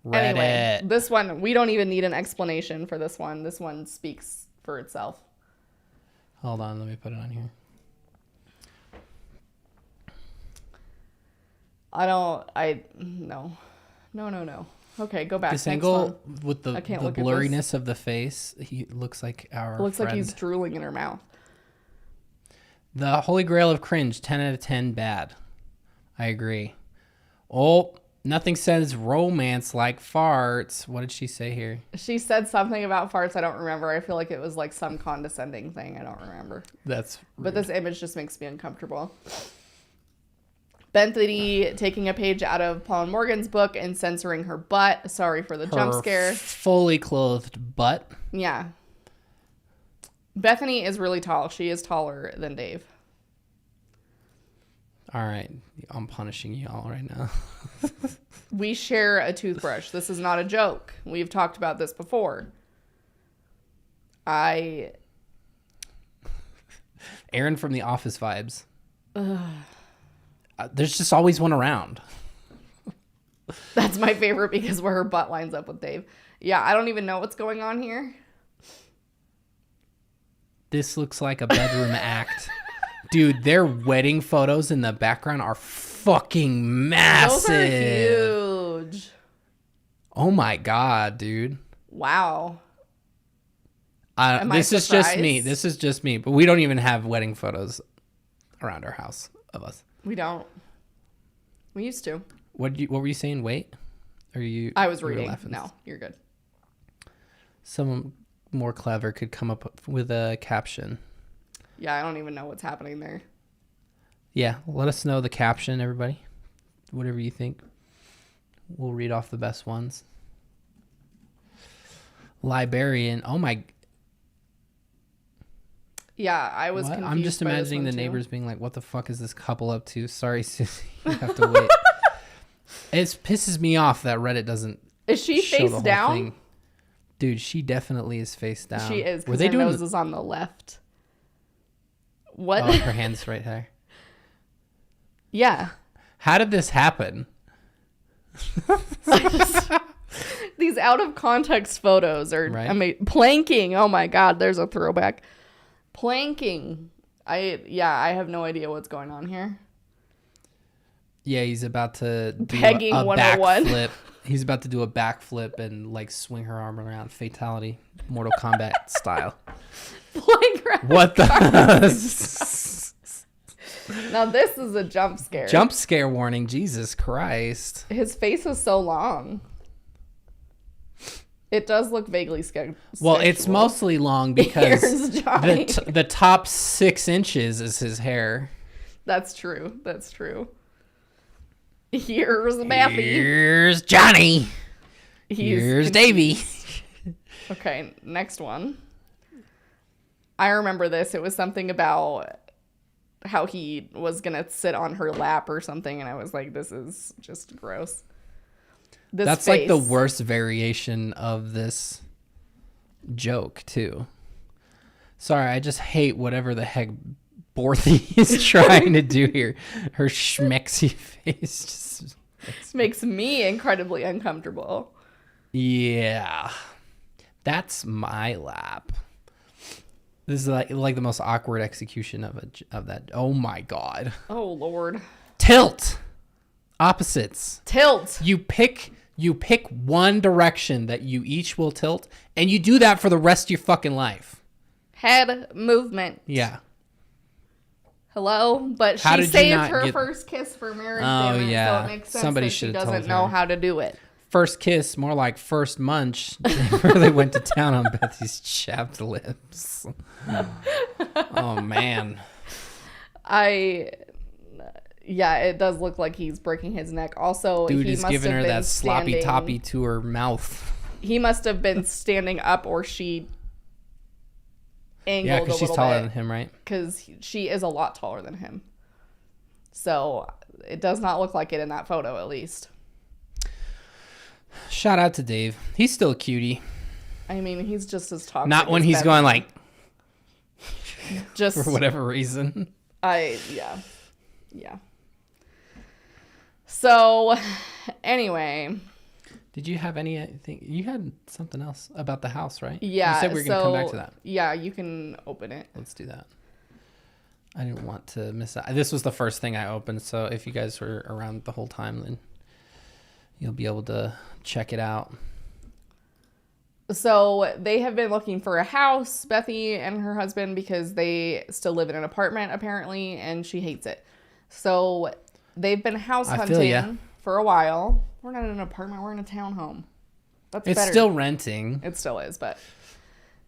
Reddit? Anyway, this one, we don't even need an explanation for this one. This one speaks for itself. Hold on, let me put it on here. No. Okay, go back. This angle with the look at blurriness of the face, he looks like our Looks friend. like he's drooling in her mouth. The Holy Grail of Cringe, 10 out of 10 bad. I agree. Oh, nothing says romance like farts. What did she say here? She said something about farts. I don't remember. I feel like it was like some condescending thing. I don't remember. That's rude. But this image just makes me uncomfortable. Bethany taking a page out of Paul and Morgan's book and censoring her butt. Sorry for the jump scare. Fully clothed butt. Yeah. Bethany is really tall. She is taller than Dave. All right. I'm punishing you all right now. We share a toothbrush. This is not a joke. We've talked about this before. Aaron from The Office vibes. There's just always one around. That's my favorite because where her butt lines up with Dave. Yeah, I don't even know what's going on here. This looks like a bedroom act. Dude, their wedding photos in the background are fucking massive. Those are huge. Oh my God, dude. Wow. This is just me. This is just me. But we don't even have wedding photos around our house of us. We don't. We used to. What were you saying? Wait? I was reading. No, you're good. Someone more clever could come up with a caption. Yeah, I don't even know what's happening there. Yeah, let us know the caption, everybody. Whatever you think. We'll read off the best ones. Librarian. Oh my. Yeah, I was confused. I'm just by this imagining one the too. neighbors being like, what the fuck is this couple up to? Sorry, Susie. You have to wait. It pisses me off that Reddit doesn't Is she show face the whole down? thing. Dude, she definitely is face down. She is, Were because they her doing nose is on the left. What? Oh, her hand's right there. Yeah. How did this happen? These out of context photos are Right. Planking. Oh my God, there's a throwback. Planking. I have no idea what's going on here. Yeah, he's about to do Pegging a 101. backflip. He's about to do a backflip and like swing her arm around, fatality, Mortal Kombat style. What the? Now this is a jump scare. Jump scare warning! Jesus Christ! His face is so long. It does look vaguely sexual. Well, it's mostly long because Here's Johnny. the top 6 inches is his hair. That's true. That's true. Here's Matthew. Here's Johnny. Here's Davey. Okay, next one. I remember this. It was something about how he was going to sit on her lap or something, and I was like, this is just gross. That's face. like the worst variation of this joke, too. Sorry, I just hate whatever the heck Borthy is trying to do here. Her schmexy face just makes me incredibly uncomfortable. Yeah. That's my lap. This is like the most awkward execution of that. Oh my God. Oh Lord. Tilt. Opposites. Tilt. You pick one direction that you each will tilt, and you do that for the rest of your fucking life. Head movement. Yeah. Hello? But How she did you saved not her get- first kiss for marriage. Oh, damn it, yeah. So it makes sense Somebody that she should have told doesn't know her. how to do it. First kiss, more like first munch. They really went to town on Bethy's chapped lips. Oh, man. Yeah, it does look like he's breaking his neck. Also, Dude he is must giving have her been that sloppy standing- toppy to her mouth. He must have been standing up, or she angled Yeah, a because she's little taller bit, than him, right? because she is a lot taller than him. So it does not look like it in that photo, at least. Shout out to Dave. He's still a cutie. I mean, he's just as toxic. Not when as he's Beth. going like, just for whatever reason. Yeah. So, anyway. Did you have anything? You had something else about the house, right? Yeah. You said we were going to come back to that. Yeah, you can open it. Let's do that. I didn't want to miss that. This was the first thing I opened, so if you guys were around the whole time, then you'll be able to check it out. So they have been looking for a house, Bethy and her husband, because they still live in an apartment apparently, and she hates it. So they've been house I feel ya. hunting for a while. We're not in an apartment, we're in a townhome. That's It's better. still renting. It still is, but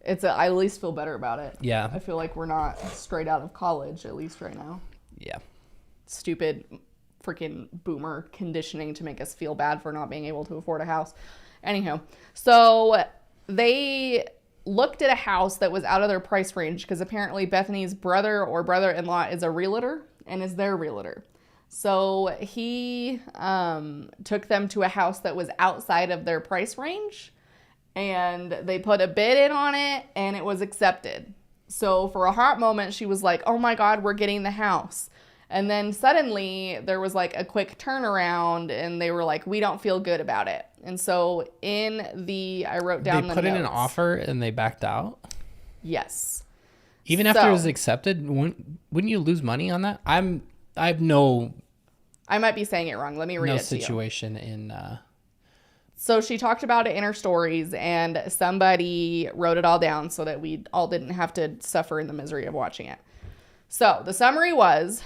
I at least feel better about it. Yeah. I feel like we're not straight out of college, at least right now. Yeah. Stupid freaking boomer conditioning to make us feel bad for not being able to afford a house. Anyhow, so they looked at a house that was out of their price range because apparently Bethany's brother or brother-in-law is a realtor and is their realtor. So he took them to a house that was outside of their price range, and they put a bid in on it, and it was accepted. So for a hot moment, she was like, oh my God, we're getting the house. And then suddenly there was like a quick turnaround, and they were like, we don't feel good about it. And so I wrote down They put in an notes. offer and they backed out? Yes. Even after it was So- accepted, wouldn't you lose money on that? I have I might be saying it wrong. Let me read no it to you. situation in So she talked about it in her stories, and somebody wrote it all down so that we all didn't have to suffer in the misery of watching it. So the summary was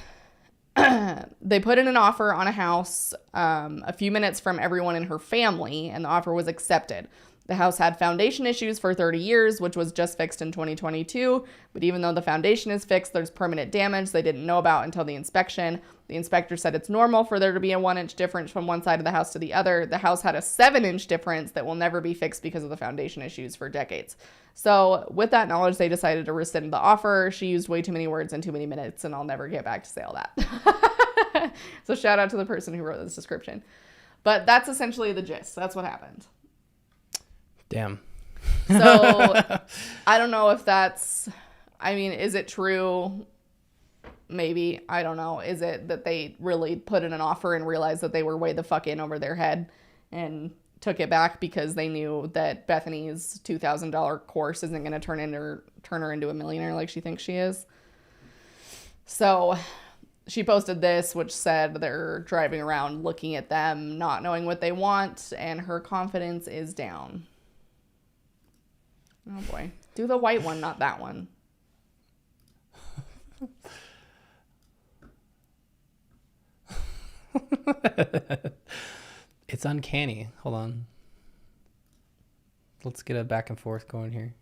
they put in an offer on a house a few minutes from everyone in her family, and the offer was accepted. The house had foundation issues for 30 years, which was just fixed in 2022. But even though the foundation is fixed, there's permanent damage they didn't know about until the inspection. The inspector said it's normal for there to be a 1-inch difference from one side of the house to the other. The house had a 7-inch difference that will never be fixed because of the foundation issues for decades. So with that knowledge, they decided to rescind the offer. She used way too many words in too many minutes, and I'll never get back to say all that. So shout out to the person who wrote this description. But that's essentially the gist. That's what happened. damn. So I don't know if that's, I mean, is it true? Maybe. I don't know. Is it that they really put in an offer and realized that they were way the fuck in over their head and took it back because they knew that Bethany's $2,000 course isn't going to turn her into a millionaire like she thinks she is? So she posted this, which said they're driving around looking at them, not knowing what they want, and her confidence is down. Oh boy. Do the white one, not that one. It's uncanny. Hold on. Let's get a back and forth going here.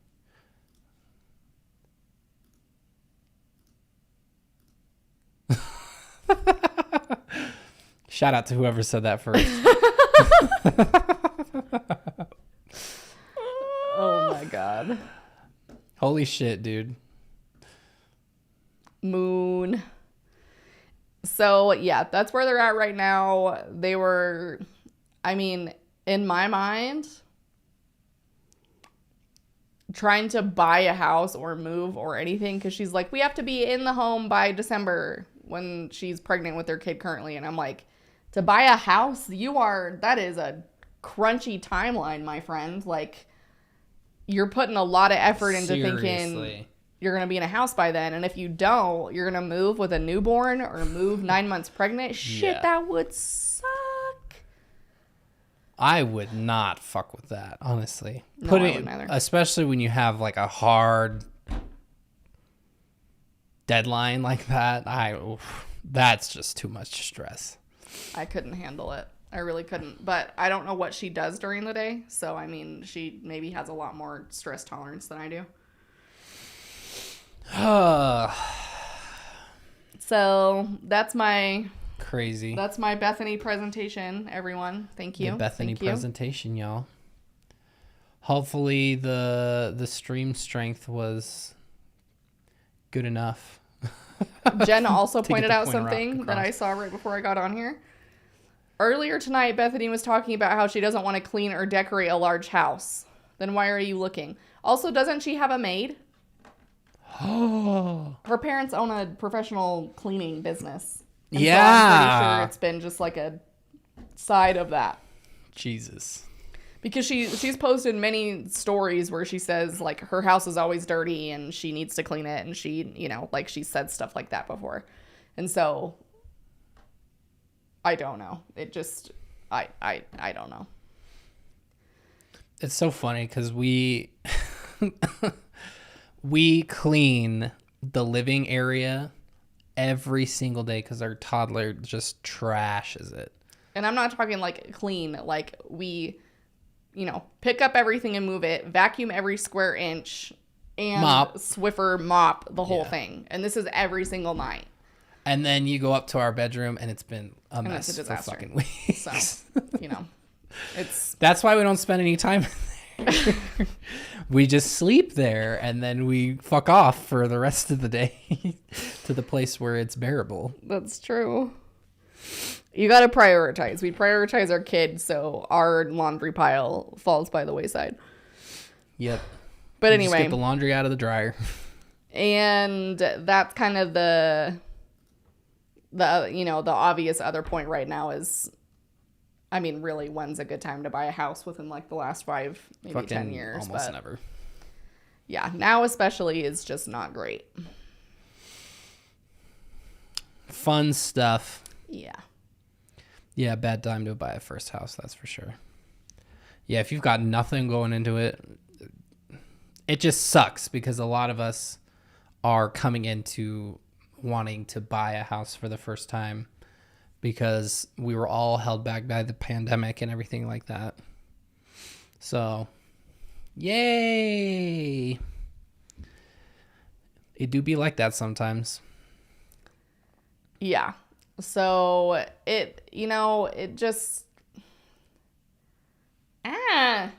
Shout out to whoever said that first. Oh my god. Holy shit, dude. Moon. So yeah, that's where they're at right now. They were, I mean, in my mind, trying to buy a house or move or anything, because she's like, we have to be in the home by December when she's pregnant with their kid currently. And I'm like, to buy a house, that is a crunchy timeline, my friend. Like, you're putting a lot of effort into thinking you're going to be in a house by then. And if you don't, you're going to move with a newborn or move 9 months pregnant. Shit, that would suck. I would not fuck with that, honestly. No, I wouldn't either. Especially when you have like a hard deadline like that. That's just too much stress. I couldn't handle it. I really couldn't. But I don't know what she does during the day. So, I mean, she maybe has a lot more stress tolerance than I do. So, that's my Bethany presentation, everyone. Thank you. The Bethany presentation, y'all. Hopefully the stream strength was good enough. Jen also pointed out something that I saw right before I got on here. Earlier tonight, Bethany was talking about how she doesn't want to clean or decorate a large house. Then why are you looking? Also, doesn't she have a maid? Her parents own a professional cleaning business. And so I'm pretty sure it's been just like a side of that. Jesus. Because she's posted many stories where she says, like, her house is always dirty and she needs to clean it. And she, you know, like, she said stuff like that before. And so, I don't know. It just, I don't know. It's so funny because we clean the living area every single day because our toddler just trashes it. And I'm not talking like clean, like we, you know, pick up everything and move it, vacuum every square inch, and Swiffer mop the whole thing. And this is every single night. And then you go up to our bedroom and it's been a mess for fucking weeks. So, you know, that's why we don't spend any time there. We just sleep there and then we fuck off for the rest of the day to the place where it's bearable. That's true. You got to prioritize. We prioritize our kids, so our laundry pile falls by the wayside. Yep. But anyway, just get the laundry out of the dryer. And that's kind of the you know, the obvious other point right now is, I mean, really, when's a good time to buy a house within like the last 5, maybe fucking 10 years? Almost never. Yeah, now especially is just not great. Fun stuff. Yeah. Yeah, bad time to buy a first house, that's for sure. Yeah, if you've got nothing going into it, it just sucks because a lot of us are coming into wanting to buy a house for the first time because we were all held back by the pandemic and everything like that. So, yay! It do be like that sometimes. Yeah. So it, you know, it just, I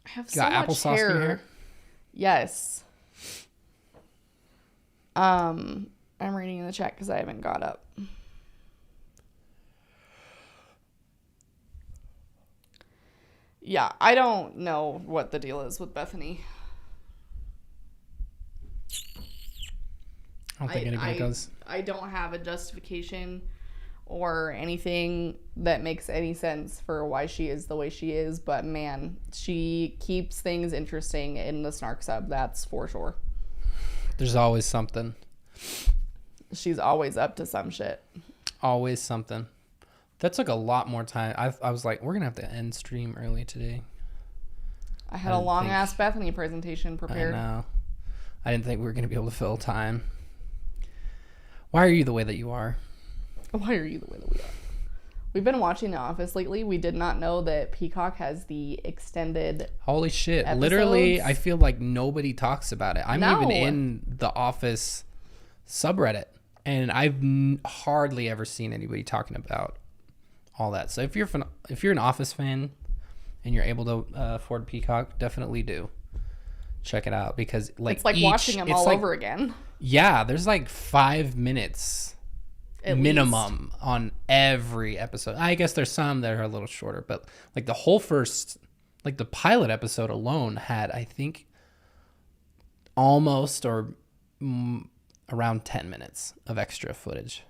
have so much applesauce hair. in your hair? Yes. I'm reading in the chat because I haven't got up. Yeah, I don't know what the deal is with Bethany. I don't think anybody does. I don't have a justification or anything that makes any sense for why she is the way she is, but man, she keeps things interesting in the Snark sub, that's for sure. There's always something. She's always up to some shit. Always something. That took a lot more time. I was like, we're going to have to end stream early today. I had a long-ass Bethany presentation prepared. I know. I didn't think we were going to be able to fill time. Why are you the way that you are? Why are you the way that we are? We've been watching The Office lately. We did not know that Peacock has the extended Holy shit. episodes. Literally, I feel like nobody talks about it. I'm No. even in the Office subreddit, and I've hardly ever seen anybody talking about all that. So if you're an Office fan and you're able to afford Peacock, definitely do check it out, because it's like watching them all over again. Yeah, there's like 5 minutes At minimum least. on every episode. I guess there's some that are a little shorter, but like the whole first, like the pilot episode alone had, I think, almost or around 10 minutes of extra footage.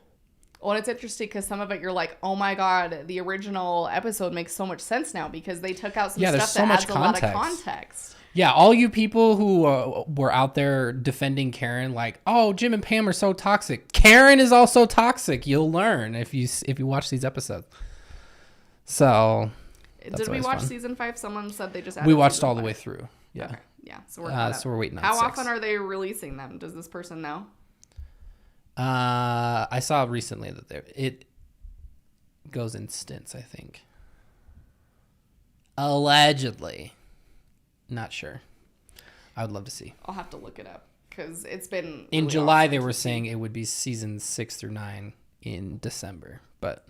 Well, it's interesting because some of it you're like, oh my god, the original episode makes so much sense now because they took out some there's stuff so that much adds a lot of context. Yeah, all you people who were out there defending Karen, like, oh, Jim and Pam are so toxic. Karen is also toxic. You'll learn if you watch these episodes. So, Did we watch season 5? Someone said they just added we watched season all the 5. way through. Yeah. Okay. Yeah. So we're caught up. so we're waiting on How 6. often are they releasing them? Does this person know? I saw recently that it goes in stints, I think. Allegedly. Not sure. I would love to see. I'll have to look it up because it's been In really July, awesome they to were see. saying it would be seasons 6 through 9 in December. But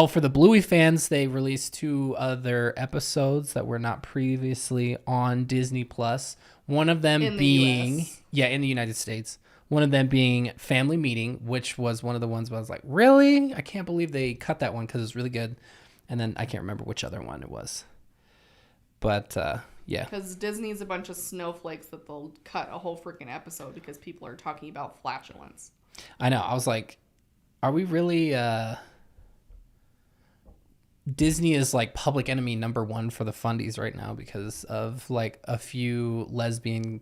for the Bluey fans, they released 2 other episodes that were not previously on Disney Plus. One of them In the being US. in the United States. One of them being Family Meeting, which was one of the ones where I was like, really? I can't believe they cut that one because it's really good. And then I can't remember which other one it was. But, yeah. Because Disney's a bunch of snowflakes that they'll cut a whole freaking episode because people are talking about flatulence. I know. I was like, are we really... Disney is like public enemy number 1 for the fundies right now because of like a few lesbian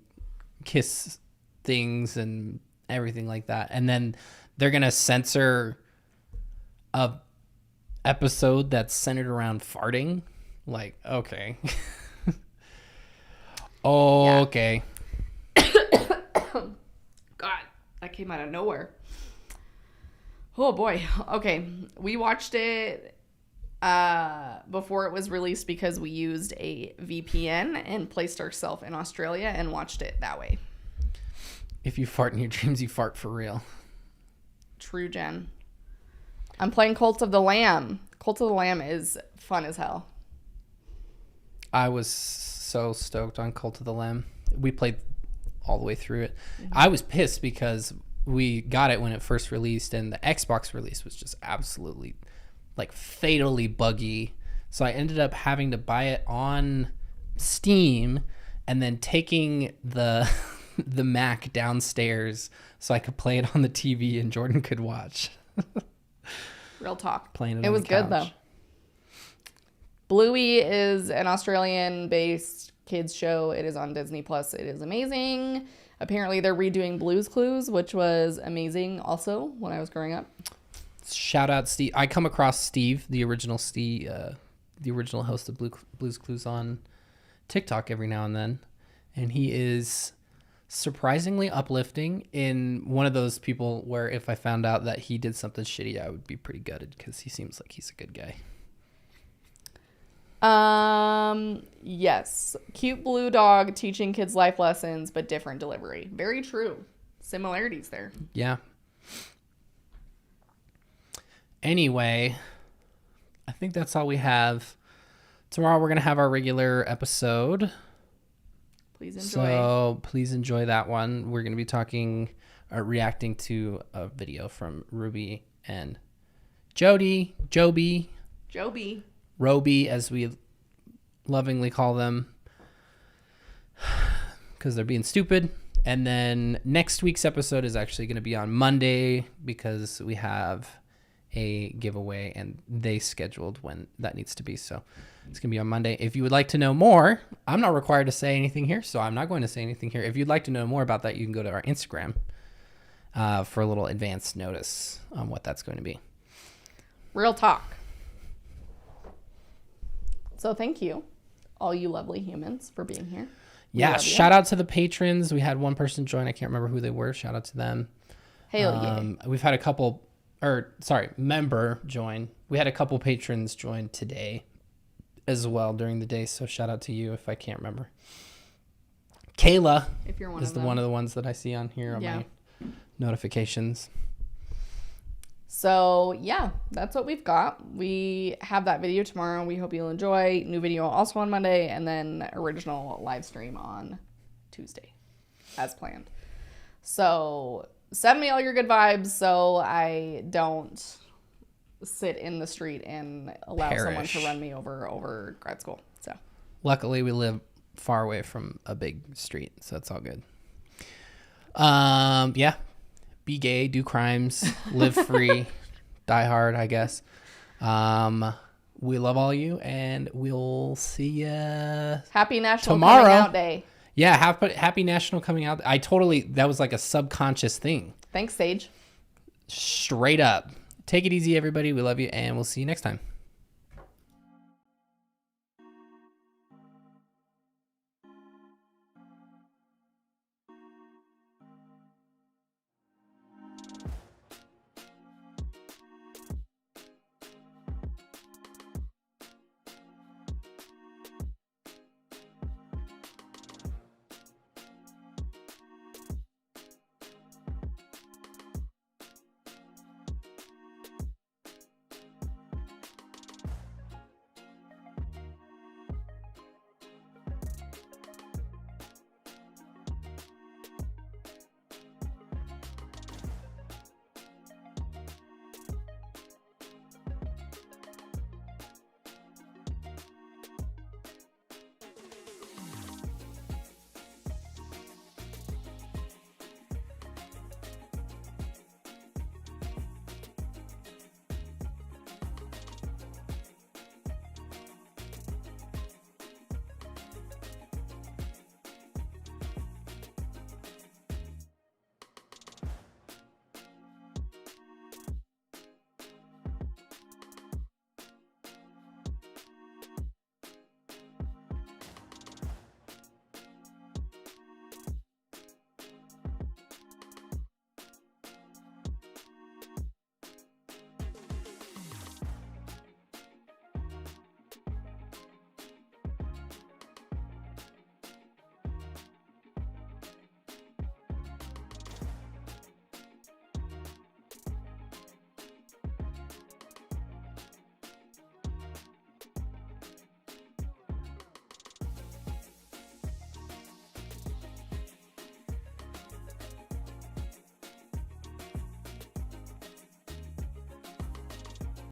kiss things and everything like that. And then they're going to censor a episode that's centered around farting. Like, okay. Okay. God, that came out of nowhere. Oh boy. Okay. We watched it before it was released because we used a VPN and placed ourselves in Australia and watched it that way. If you fart in your dreams, you fart for real. True, Jen. I'm playing Cult of the Lamb. Cult of the Lamb is fun as hell. I was so stoked on Cult of the Lamb. We played all the way through it. I was pissed because we got it when it first released, and the Xbox release was just absolutely, like, fatally buggy. So I ended up having to buy it on Steam and then taking the the Mac downstairs so I could play it on the TV and Jordan could watch. Real talk. Playing it It on was the good, couch. though. Bluey is an Australian-based kids show. It is on Disney Plus. It is amazing. Apparently, they're redoing Blue's Clues, which was amazing also when I was growing up. Shout out Steve. I come across Steve, the original host of Blue's Clues on TikTok every now and then, and he is surprisingly uplifting. In one of those people where if I found out that he did something shitty, I would be pretty gutted because he seems like he's a good guy. Yes. Cute blue dog teaching kids life lessons, but different delivery. Very true. Similarities there. Yeah. Anyway, I think that's all we have. Tomorrow we're going to have our regular episode. Please enjoy. So please enjoy that one. We're going to be reacting to a video from Ruby and Joby. Joby. Roby, as we lovingly call them, because they're being stupid. And then next week's episode is actually going to be on Monday because we have a giveaway and they scheduled when that needs to be. So it's going to be on Monday. If you would like to know more, I'm not required to say anything here, so I'm not going to say anything here. If you'd like to know more about that, you can go to our Instagram for a little advance notice on what that's going to be. Real talk. So thank you, all you lovely humans, for being here. Yeah, shout out to the patrons. We had one person join. I can't remember who they were. Shout out to them. Hell yeah. We've had member join. We had a couple patrons join today as well during the day. So shout out to you if I can't remember. Kayla If you're one is of them. one of the ones that I see on here on my notifications. So yeah, that's what we've got. We have that video tomorrow. We hope you'll enjoy. New video also on Monday, and then original live stream on Tuesday, as planned. So send me all your good vibes so I don't sit in the street and allow someone to run me over grad school. So luckily we live far away from a big street, so it's all good. Yeah. Be gay, do crimes, live free, die hard, I guess. We love all you, and we'll see ya happy National tomorrow. Coming Out Day. Yeah, happy National Coming Out. That was like a subconscious thing. Thanks, Sage. Straight up. Take it easy, everybody. We love you, and we'll see you next time.